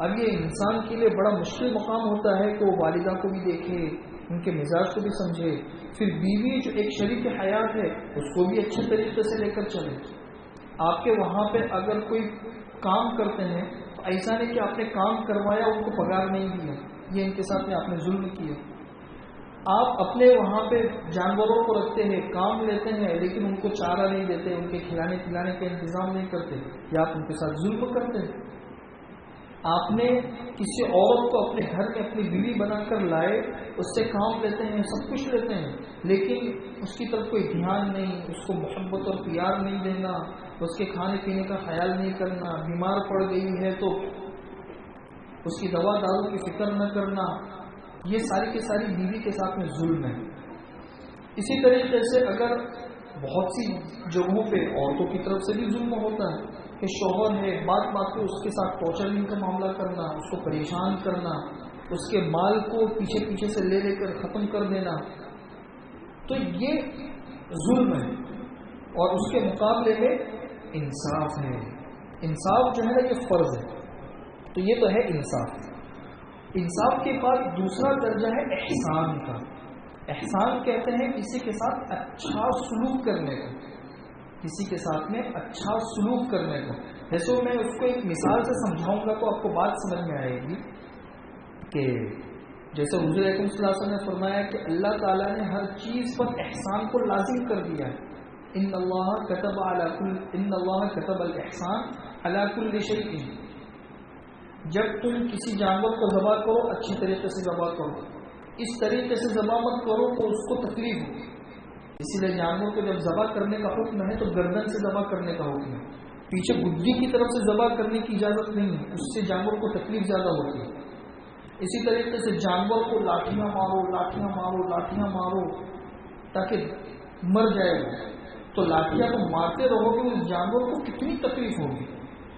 اب یہ انسان کے لیے بڑا مشکل مقام ہوتا ہے کہ وہ والدہ کو بھی دیکھے، ان کے مزاج کو بھی سمجھے، پھر بیوی جو ایک شریک حیات ہے اس کو بھی اچھے طریقے سے لے کر چلے۔ آپ کے وہاں پہ اگر کوئی کام کرتے ہیں تو ایسا نہیں کہ آپ نے کام کروایا ان کو پگار نہیں دیا، یہ ان کے ساتھ میں آپ نے ظلم کیا۔ آپ اپنے وہاں پہ جانوروں کو رکھتے ہیں، کام لیتے ہیں، لیکن ان کو چارہ نہیں دیتے، ان کے کھلانے پلانے کا انتظام نہیں کرتے، یا آپ ان کے ساتھ ظلم کرتے ہیں۔ آپ نے کسی عورت کو اپنے گھر میں اپنی بیوی بنا کر لائے، اس سے کام لیتے ہیں، سب کچھ لیتے ہیں، لیکن اس کی طرف کوئی دھیان نہیں، اس کو محبت اور پیار نہیں دینا، اس کے کھانے پینے کا خیال نہیں کرنا، بیمار پڑ گئی ہے تو اس کی دوا دارو کی فکر نہ کرنا، یہ ساری کی ساری بیوی کے ساتھ میں ظلم ہے۔ اسی طریقے سے اگر بہت سی جگہوں پہ عورتوں کی طرف سے بھی ظلم ہوتا ہے کہ شوہر ہے، بات پہ اس کے ساتھ ٹارچرنگ کا معاملہ کرنا، اس کو پریشان کرنا، اس کے مال کو پیچھے پیچھے سے لے کر ختم کر دینا، تو یہ ظلم ہے۔ اور اس کے مقابلے میں انصاف ہے۔ انصاف جو ہے نا یہ فرض ہے، تو یہ تو ہے انصاف۔ انصاف کے بعد دوسرا درجہ ہے احسان کا۔ احسان کہتے ہیں کسی کے ساتھ اچھا سلوک کرنے کو، کسی کے ساتھ میں اچھا سلوک کرنے کو۔ جیسے میں اس کو ایک مثال سے سمجھاؤں گا تو آپ کو بات سمجھ میں آئے گی کہ جیسے حضور اکرم صلی اللہ علیہ وسلم نے فرمایا کہ اللہ تعالیٰ نے ہر چیز پر احسان کو لازم کر دیا ہے۔ ان اللہ کتب الاحسان علی کل شیء۔ جب تم کسی جانور کو ذبح کرو اچھی طریقے سے ذبح کرو، اس طریقے سے ذبح مت کرو تو اس کو تکلیف ہو۔ اسی لیے جانور کو جب ذبح کرنے کا حکم ہے تو گردن سے ذبح کرنے کا حکم ہے، پیچھے گدی کی طرف سے ذبح کرنے کی اجازت نہیں ہے، اس سے جانور کو تکلیف زیادہ ہوتی ہے۔ اسی طریقے سے جانور کو لاٹھیاں مارو، لاٹھیاں مارو، لاٹھیاں مارو تاکہ مر جائے وہ، تو لاٹھیاں تو مارتے رہو گے اس جانور کو کتنی تکلیف ہوگی۔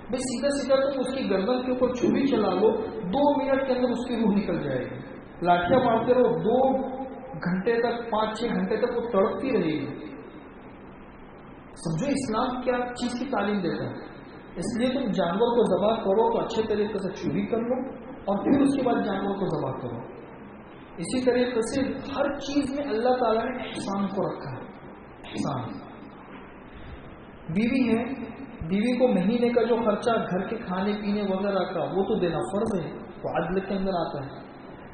بھائی سیدھا سیدھا تم اس کی گردن کے اوپر چھری چلا لو، 2 منٹ کے اندر اس کی روح نکل جائے گی۔ لاٹھیاں مارتے رہو 2 گھنٹے تک، 5-6 گھنٹے تک وہ تڑپتی رہے گی۔ سمجھو اسلام کیا چیز کی تعلیم دیتا ہے۔ اس لیے تم جانور کو ذبح کرو تو اچھے طریقے سے چھری کر لو اور پھر اس کے بعد جانور کو ذبح کرو۔ اسی طریقے سے ہر چیز میں اللہ تعالیٰ نے احسان کو رکھا ہے۔ احسان، بیوی ہے، بیوی کو مہینے کا جو خرچہ گھر کے کھانے پینے وغیرہ کا وہ تو دینا فرض ہے، وہ عدل کے اندر آتا ہے،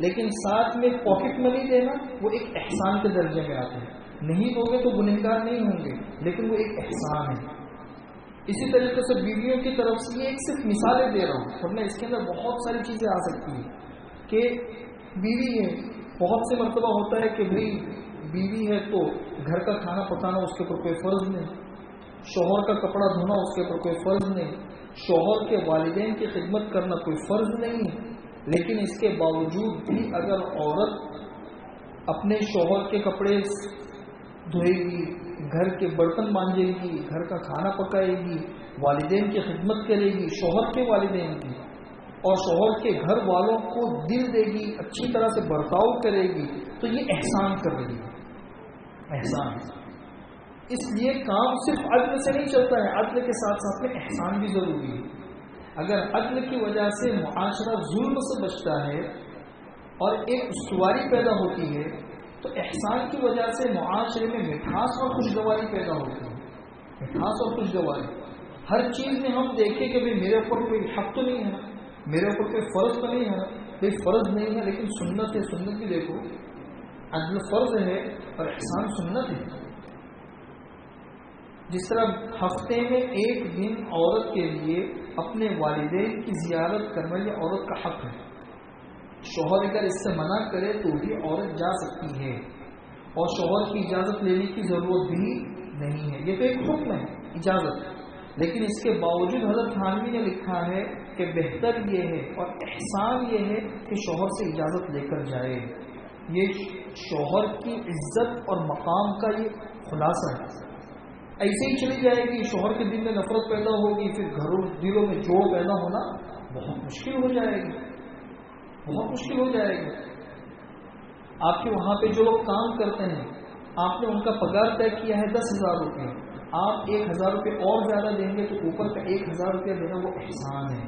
لیکن ساتھ میں پاکٹ منی دینا وہ ایک احسان کے درجے میں آتا ہے۔ نہیں دو گے تو گنہگار نہیں ہوں گے، لیکن وہ ایک احسان ہے۔ اسی طریقے سے بیویوں کی طرف سے یہ ایک صرف مثالیں دے رہا ہوں، ورنہ اس کے اندر بہت ساری چیزیں آ سکتی ہیں کہ بیوی ہے، بہت سے مرتبہ ہوتا ہے کہ بھئی بیوی ہے تو گھر کا کھانا پکانا اس کے اوپر کوئی فرض نہیں، شوہر کا کپڑا دھونا اس کے اوپر کوئی فرض نہیں، شوہر کے والدین کی خدمت کرنا کوئی فرض نہیں، لیکن اس کے باوجود بھی اگر عورت اپنے شوہر کے کپڑے دھوئے گی، گھر کے برتن مانجے گی، گھر کا کھانا پکائے گی، والدین کی خدمت کرے گی، شوہر کے والدین کی، اور شوہر کے گھر والوں کو دل دے گی، اچھی طرح سے برتاؤ کرے گی، تو یہ احسان کر رہی ہے۔ احسان، اس لیے کام صرف عدل سے نہیں چلتا ہے، عدل کے ساتھ ساتھ میں احسان بھی ضروری ہے۔ اگر عدل کی وجہ سے معاشرہ ظلم سے بچتا ہے اور ایک استواری پیدا ہوتی ہے تو احسان کی وجہ سے معاشرے میں مٹھاس اور خوشگواری پیدا ہوتی ہے۔ مٹھاس اور خوشگواری، ہر چیز میں ہم دیکھیں کہ بھئی میرے اوپر کوئی حق تو نہیں ہے، میرے اوپر کوئی فرض تو نہیں ہے، بھئی فرض نہیں ہے لیکن سنت ہے، سنت بھی دیکھو، عدل فرض ہے اور احسان سنت ہے۔ جس طرح ہفتے میں 1 دن عورت کے لیے اپنے والدین کی زیارت کرنا یہ عورت کا حق ہے، شوہر اگر اس سے منع کرے تو بھی عورت جا سکتی ہے اور شوہر کی اجازت لینے کی ضرورت بھی نہیں ہے، یہ تو ایک حکم ہے، اجازت، لیکن اس کے باوجود حضرت تھانوی نے لکھا ہے کہ بہتر یہ ہے اور احسان یہ ہے کہ شوہر سے اجازت لے کر جائے، یہ شوہر کی عزت اور مقام کا یہ خلاصہ ہے. ایسے ہی چلی جائے گی، شوہر کے دل میں نفرت پیدا ہوگی، پھر گھروں دلوں میں جوڑ پیدا ہونا بہت مشکل ہو جائے گی، بہت مشکل ہو جائے گی. آپ کے وہاں پہ جو لوگ کام کرتے ہیں، آپ نے ان کا پگار طے کیا ہے 10,000 روپے، آپ 1,000 روپے اور زیادہ دیں گے تو اوپر کا 1,000 روپیہ دینا وہ احسان ہے.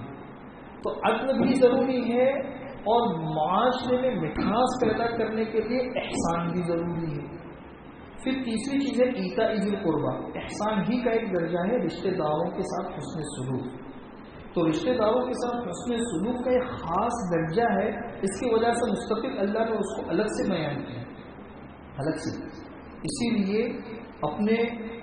تو عدل بھی ضروری ہے اور معاشرے میں مٹھاس پیدا کرنے کے لیے احسان بھی ضروری ہے. پھر تیسری چیز ہے ایتاء ذی القربیٰ. احسان ہی کا ایک درجہ ہے رشتہ داروں کے ساتھ حسن سلوک. تو رشتہ داروں کے ساتھ حسن سلوک کا ایک خاص درجہ ہے، اس کی وجہ سے مستقل اللہ نے اس کو الگ سے بیان کیا، الگ سے. اسی لیے اپنے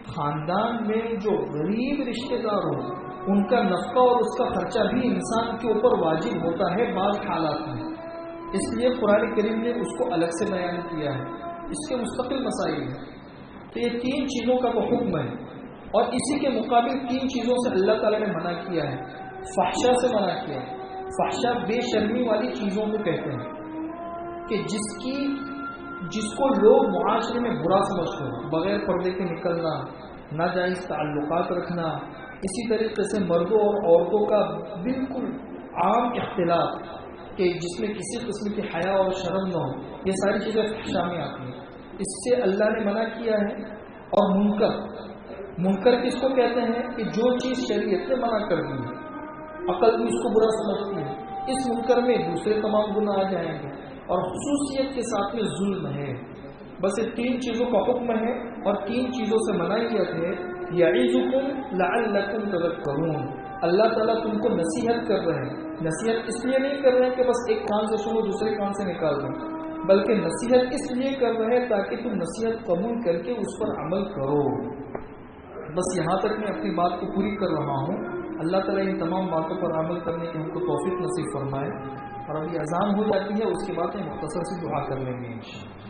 خاندان میں جو غریب رشتہ دار ہوں ان کا نفقہ اور اس کا خرچہ بھی انسان کے اوپر واجب ہوتا ہے بعض حالات میں. اس لیے قرآن کریم نے اس کو الگ سے بیان کیا ہے، اس کے مستقل مسائل ہیں. تو یہ 3 چیزوں کا وہ حکم ہے، اور اسی کے مقابل 3 چیزوں سے اللہ تعالیٰ نے منع کیا ہے. فحشا سے منع کیا ہے. فحشا بے شرمی والی چیزوں کو کہتے ہیں کہ جس کو لوگ معاشرے میں برا سمجھتے ہو، بغیر پردے کے نکلنا، ناجائز تعلقات رکھنا، اسی طریقے سے مردوں اور عورتوں کا بالکل عام اختلاط کہ جس میں کسی قسم کی حیا اور شرم نہ ہو، یہ ساری چیزیں فحشا میں آتی ہیں. اس سے اللہ نے منع کیا ہے. اور منکر کس کو کہتے ہیں کہ جو چیز شریعت نے منع کر دی ہے، عقل بھی اس کو برا سمجھتی ہے، اس منکر میں دوسرے تمام گناہ آ جائیں گے. اور خصوصیت کے ساتھ میں ظلم ہے. بس یہ 3 چیزوں کا حکم ہے اور 3 چیزوں سے منعیت ہے. یعظکم لعلکم تذکرون. اللہ تعالیٰ تم کو نصیحت کر رہے ہیں. نصیحت اس لیے نہیں کر رہے ہیں کہ بس ایک کان سے سنو دوسرے کان سے نکال دو، بلکہ نصیحت اس لیے کر رہے ہیں تاکہ تم نصیحت قبول کر کے اس پر عمل کرو. بس یہاں تک میں اپنی بات کو پوری کر رہا ہوں. اللہ تعالیٰ ان تمام باتوں پر عمل کرنے کی ہم کو توفیق نصیب فرمائے. اور ابھی اذان ہو جاتی ہے، اس کے بعد میں مختصر سے دعا کر لیں گے انشاءاللہ.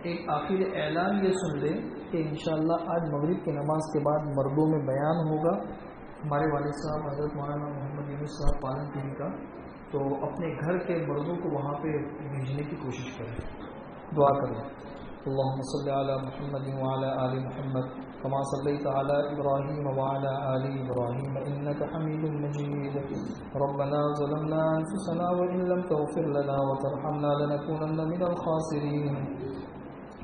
ایک آخر اعلان یہ سن لیں کہ انشاءاللہ آج مغرب کی نماز کے بعد مردوں میں بیان ہوگا. ہمارے والد صاحب حضرت مولانا محمد یونس صاحب پالن پور کا، تو اپنے گھر کے مردوں کو وہاں پہ بھیجنے کی کوشش کریں. دعا کریں. اللهم صل على محمد وعلى آل محمد كما صليت على إبراهيم وعلى آل إبراهيم إنك حميد مجيد. ربنا ظلمنا أنفسنا وإن لم تغفر لنا وترحمنا لنكونن من الخاسرين.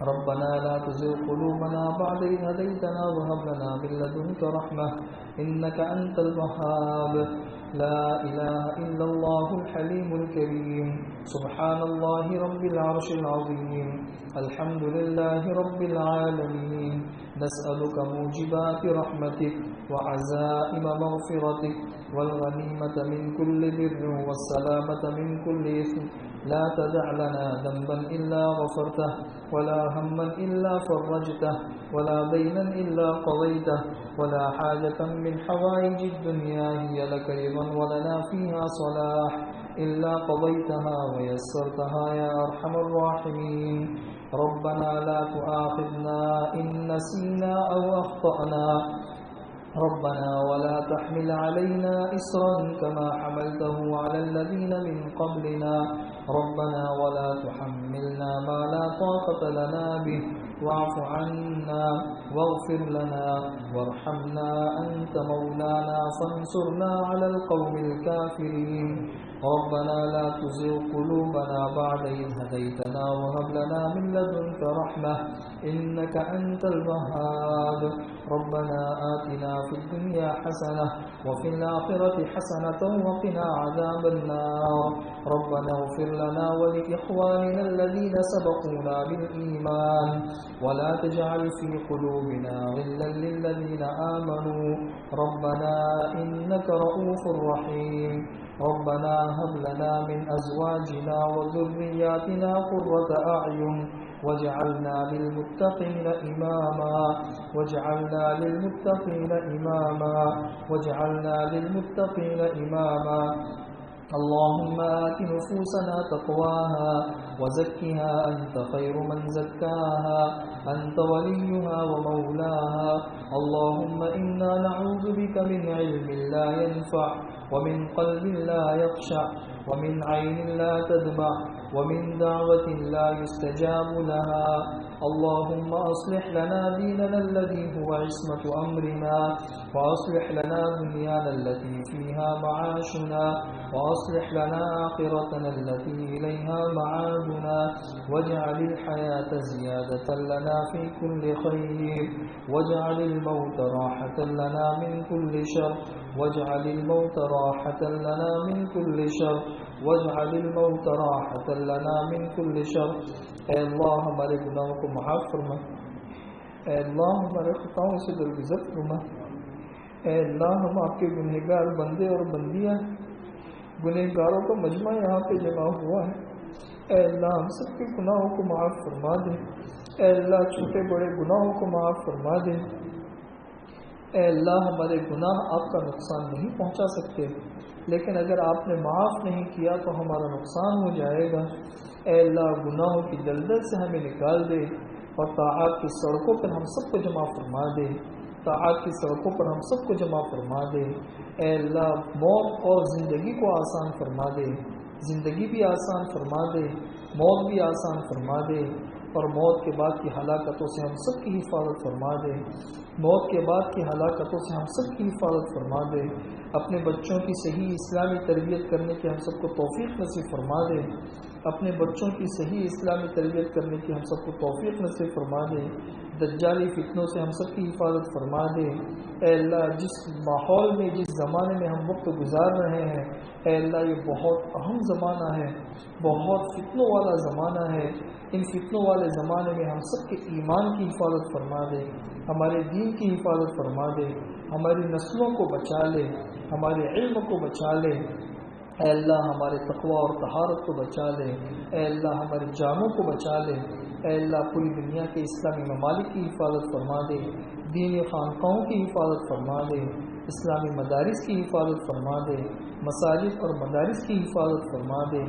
ربنا لا تزغ قلوبنا بعد إذ هديتنا وهب لنا من لدنك رحمة إنك أنت الوهاب. لا إله إلا الله الحليم الكريم. سبحان اللہ رب العرش العظیم الحمد للہ رب العالمین نسألك موجبات رحمتك وعزائم مغفرتك والغنیمة من كل بر والسلامة من كل إثم لا تدع لنا ذنبا إلا غفرته ولا هما إلا فرجته ولا دينا إلا قضيته ولا حاجة من حوائج الدنيا هي لك رضا ولنا فيها صلاح إلا قضيتها ويسرتها يا أرحم الراحمين ربنا لا تؤاخذنا إن نسينا أو أخطأنا ربنا ولا تحمل علينا إصرا كما حملته على الذين من قبلنا ربنا ولا تحملنا ما لا طاقة لنا به واعف عنا واغفر لنا وارحمنا أنت مولانا فانصرنا على القوم الكافرين ربنا لا تزغ قلوبنا بعد إذ هديتنا وهب لنا من لدنك رحمة إنك أنت الوهاب ربنا آتنا في الدنيا حسنة وفي الآخرة حسنة وقنا عذاب النار ربنا اغفر لنا ولإخواننا الذين سبقونا بالإيمان ولا تجعل في قلوبنا غلا للذين آمنوا ربنا إنك رؤوف رحيم ربنا هب لنا من أزواجنا وذرياتنا قرة أعين واجعلنا للمتقين إماما واجعلنا للمتقين إماما واجعلنا للمتقين إماما اللهم آت نفوسنا تقواها وزكها أنت خير من زكاها أنت وليها ومولاها اللهم إنا نعوذ بك من علم لا ينفع ومن قلب لا يخشع ومن عين لا تدمع ومن دعوة لا يستجاب لها اللهم أصلح لنا ديننا الذي هو عصمة أمرنا وأصلح لنا دنيانا التي فيها معاشنا وأصلح لنا آخرتنا التي إليها معادنا واجعل الحياة زيادة لنا في كل خير واجعل الموت راحة لنا من كل شر واجعل الموت راحة لنا من كل شر واجعل الموت راحة لنا من كل شر اے اللہ ہمارے گناہوں کو معاف فرما اے اللہ ہمارے خطاؤں سے درگزر فرما اے اللہ ہم آپ کے گنہگار بندے اور بندیاں گنہگاروں کا مجمع یہاں پہ جمع ہوا ہے اے اللہ ہم سب کے گناہوں کو معاف فرما دے اے اللہ چھوٹے بڑے گناہوں کو معاف فرما دے اے اللہ ہمارے گناہ آپ کا نقصان نہیں پہنچا سکتے لیکن اگر آپ نے معاف نہیں کیا تو ہمارا نقصان ہو جائے گا اے اللہ گناہوں کی دلدل سے ہمیں نکال دے اور طاعات کی سڑکوں پر ہم سب کو جمع فرما دے طاعات کی سڑکوں پر ہم سب کو جمع فرما دے اے اللہ موت اور زندگی کو آسان فرما دے زندگی بھی آسان فرما دے موت بھی آسان فرما دے اور موت کے بعد کی ہلاکتوں سے ہم سب کی حفاظت فرما دے موت کے بعد کی ہلاکتوں سے ہم سب کی حفاظت فرما دے اپنے بچوں کی صحیح اسلامی تربیت کرنے کی ہم سب کو توفیق نصیب فرما دے اپنے بچوں کی صحیح اسلامی تربیت کرنے کی ہم سب کو توفیق نصیب فرما دے دجالی فتنوں سے ہم سب کی حفاظت فرما دے اے اللہ جس ماحول میں جس زمانے میں ہم وقت گزار رہے ہیں اے اللہ یہ بہت اہم زمانہ ہے بہت فتنوں والا زمانہ ہے ان فتنوں والے زمانے میں ہم سب کے ایمان کی حفاظت فرما دے ہمارے دین کی حفاظت فرما دے ہماری نسلوں کو بچا لے ہمارے علم کو بچا لے اے اللہ ہمارے تقوی اور طہارت کو بچا لے اے اللہ ہماری جانوں کو بچا لے اے اللہ پوری دنیا کے اسلامی ممالک کی حفاظت فرما دے دینی خانقاہوں کی حفاظت فرما دے اسلامی مدارس کی حفاظت فرما دے مساجد اور مدارس کی حفاظت فرما دے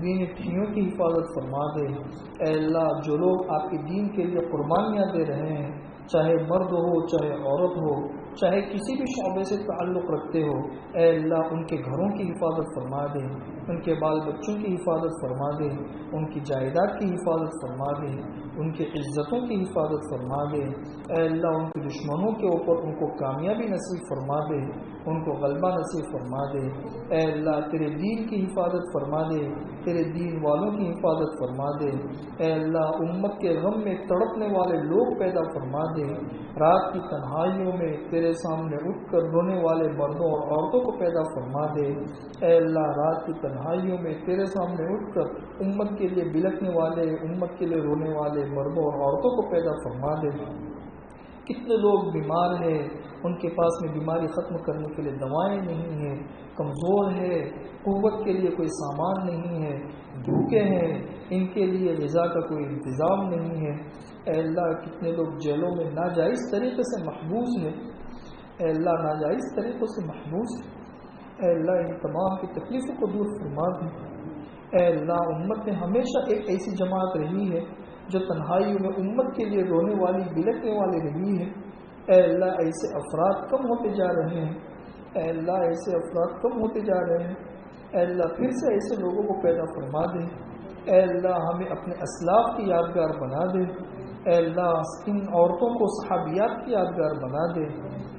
دینی ٹھیوں کی حفاظت فرما دے اے اللہ جو لوگ آپ کے دین کے لیے قربانیاں دے رہے ہیں چاہے مرد ہو چاہے عورت ہو چاہے کسی بھی شعبے سے تعلق رکھتے ہو اے اللہ ان کے گھروں کی حفاظت فرما دے ان کے بال بچوں کی حفاظت فرما دے ان کی جائیداد کی حفاظت فرما دے ان کی عزتوں کی حفاظت فرما دے، اے اللہ ان کے دشمنوں کے اوپر ان کو کامیابی نصیب فرما دے، ان کو غلبہ نصیب فرما دے، اے اللہ تیرے دین کی حفاظت فرما دے، تیرے دین والوں کی حفاظت فرما دے، اے اللہ امت کے غم میں تڑپنے والے لوگ پیدا فرما دے، رات کی تنہائیوں میں تیرے سامنے اٹھ کر رونے والے مردوں اور عورتوں کو پیدا فرما دے، اے اللہ رات کی تنہائیوں میں تیرے سامنے اٹھ کر امت کے لیے بلکنے والے، امت کے لیے رونے والے مردوں اور عورتوں کو پیدا فرما دے۔ کتنے لوگ بیمار ہیں، ان کے پاس میں بیماری ختم کرنے کے لیے دوائیں نہیں ہیں، کمزور ہے، قوت کے لیے کوئی سامان نہیں ہے، بھوکے ہیں، ان کے لیے غذا کا کوئی انتظام نہیں ہے، اے اللہ کتنے لوگ جیلوں میں ناجائز طریقے سے محبوس ہیں، اے اللہ ناجائز طریقوں سے محبوس ہیں، اے اللہ ان تمام کی تکلیفوں کو دور فرما دے، اے اللہ امت میں ہمیشہ ایک ایسی جماعت رہی ہے جو تنہائیوں میں امت کے لیے رونے والی بلکنے والی رہی ہے، اے اللہ ایسے افراد کم ہوتے جا رہے ہیں، اے اللہ ایسے افراد کم ہوتے جا رہے ہیں، اے اللہ پھر سے ایسے لوگوں کو پیدا فرما دے، اے اللہ ہمیں اپنے اسلاف کی یادگار بنا دے، اے اللہ ان عورتوں کو صحابیات کی یادگار بنا دے،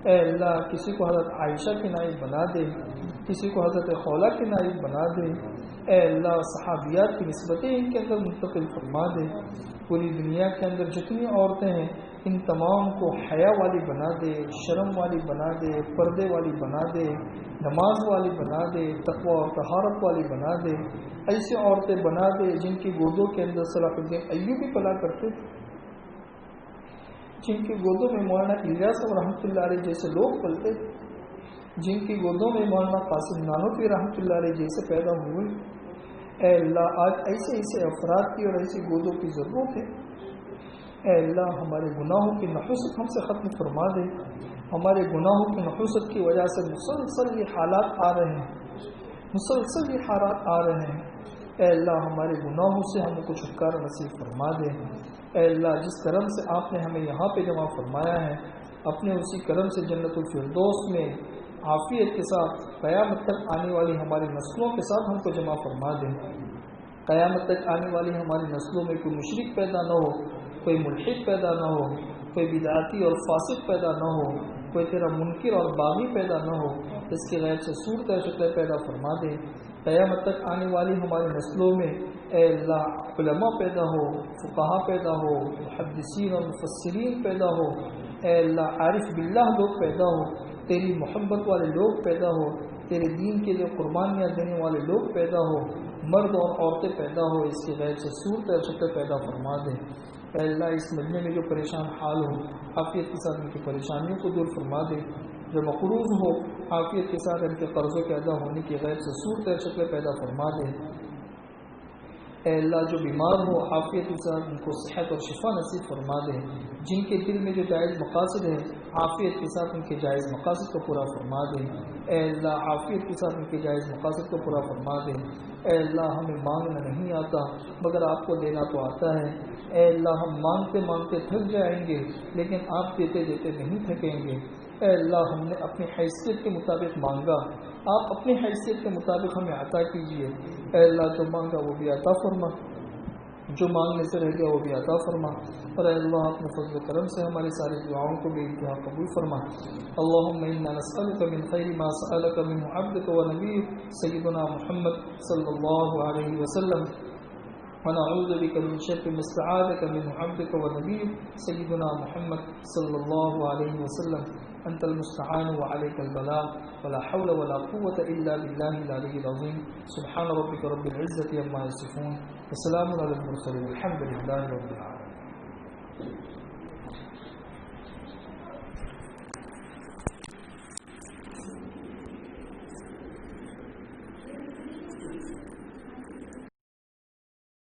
اے اللہ کسی کو حضرت عائشہ کی نائب بنا دے، کسی کو حضرت خولہ کی نائب بنا دے، اے اللہ صحابیات کی نسبتیں ان کے اندر منتقل فرما دے، پوری دنیا کے اندر جتنی عورتیں ہیں ان تمام کو حیا والی بنا دے، شرم والی بنا دے، پردے والی بنا دے، نماز والی بنا دے، تقوی اور طہارت والی بنا دے، ایسی عورتیں بنا دے جن کی گودوں کے اندر صلاح الدین ایوبی پلا کرتے تھے، جن کی گودوں میں مولانا الیاس رحمۃ اللہ علیہ جیسے لوگ پلتے تھے، جن کی گودوں میں مولانا قاسم نانوتوی رحمۃ اللہ علیہ جیسے پیدا ہوئے، اے اللہ آج ایسے ایسے افراد کی اور ایسی گودوں کی ضرورت ہے، اے اللہ ہمارے گناہوں کی نحوست ہم سے ختم فرما دے، ہمارے گناہوں کی نحوست کی وجہ سے مسلسل یہ حالات آ رہے ہیں، مسلسل یہ حالات آ رہے ہیں، اے اللہ ہمارے گناہوں سے ہم کو چھٹکارا نصیب فرما دے، اے اللہ جس کرم سے آپ نے ہمیں یہاں پہ جمع فرمایا ہے اپنے اسی کرم سے جنت الفردوس میں عافیت کے ساتھ قیامت تک آنے والی ہماری نسلوں کے ساتھ ہم کو جمع فرما دے، قیامت تک آنے والی ہماری نسلوں میں کوئی مشرک پیدا نہ ہو، کوئی ملحد پیدا نہ ہو، کوئی بدعتی اور فاسق پیدا نہ ہو، کوئی تیرا منکر اور باغی پیدا نہ ہو، اس کے غیر سے صورت شکل پیدا فرما دے، قیامت تک آنے والی ہماری نسلوں میں اے اللہ علماء پیدا ہو، فقہاء پیدا ہو، محدثین اور مفسرین پیدا ہو، اے اللہ عارف باللہ لوگ پیدا ہو، تیری محبت والے لوگ پیدا ہو، تیرے دین کے لیے قربانیاں دینے والے لوگ پیدا ہو، مرد اور عورتیں پیدا ہو، اس کے غیر سے صورت شکل پیدا فرما دے، اے اللہ اس مجمع میں جو پریشان حال ہو عافیت کے ساتھ ان کی پریشانیوں کو دور فرما دے، جو مقروض ہو عافیت کے ساتھ ان کے قرضوں کے ادا ہونے کی غیر سے صورت شکل پیدا فرما دے، اے اللہ جو بیمار ہو عافیت کے ساتھ ان کو صحت اور شفا نصیب فرما دے، جن کے دل میں جو جائز مقاصد ہے عافیت کے ساتھ ان کے جائز مقاصد کو پورا فرما دے، اے اللہ عافیت کے ساتھ ان کے جائز مقاصد کو پورا فرما دے، اے اللہ ہمیں مانگنا نہیں آتا مگر آپ کو دینا تو آتا ہے، اے اللہ ہم مانگتے مانگتے تھک جائیں گے لیکن آپ دیتے دیتے نہیں تھکیں گے، اے اللہ ہم نے اپنی حیثیت کے مطابق مانگا، آپ اپنی حیثیت کے مطابق ہمیں عطا کیجیے، اے اللہ جو مانگا وہ بھی عطا فرما، جو مانگنے سے رہ گیا وہ بھی عطا فرما، اور اے اللہ اپنے فضل و کرم سے ہماری ساری دعاؤں کو بھی انتہا قبول فرما۔ اللهم انا نسألك من خير ما سألك منه عبدك ونبيك سيدنا محمد صلى الله عليه وسلم، ونعوذ بك من شر ما استعاذك منه عبدك ونبيك سيدنا محمد صلى الله عليه وسلم، أنت المستعان وعليك البلاغ ولا حول ولا قوة إلا بالله العلي العظيم، سبحان ربك رب العزة عما يصفون وسلام على المرسلين الحمد لله رب العالمين۔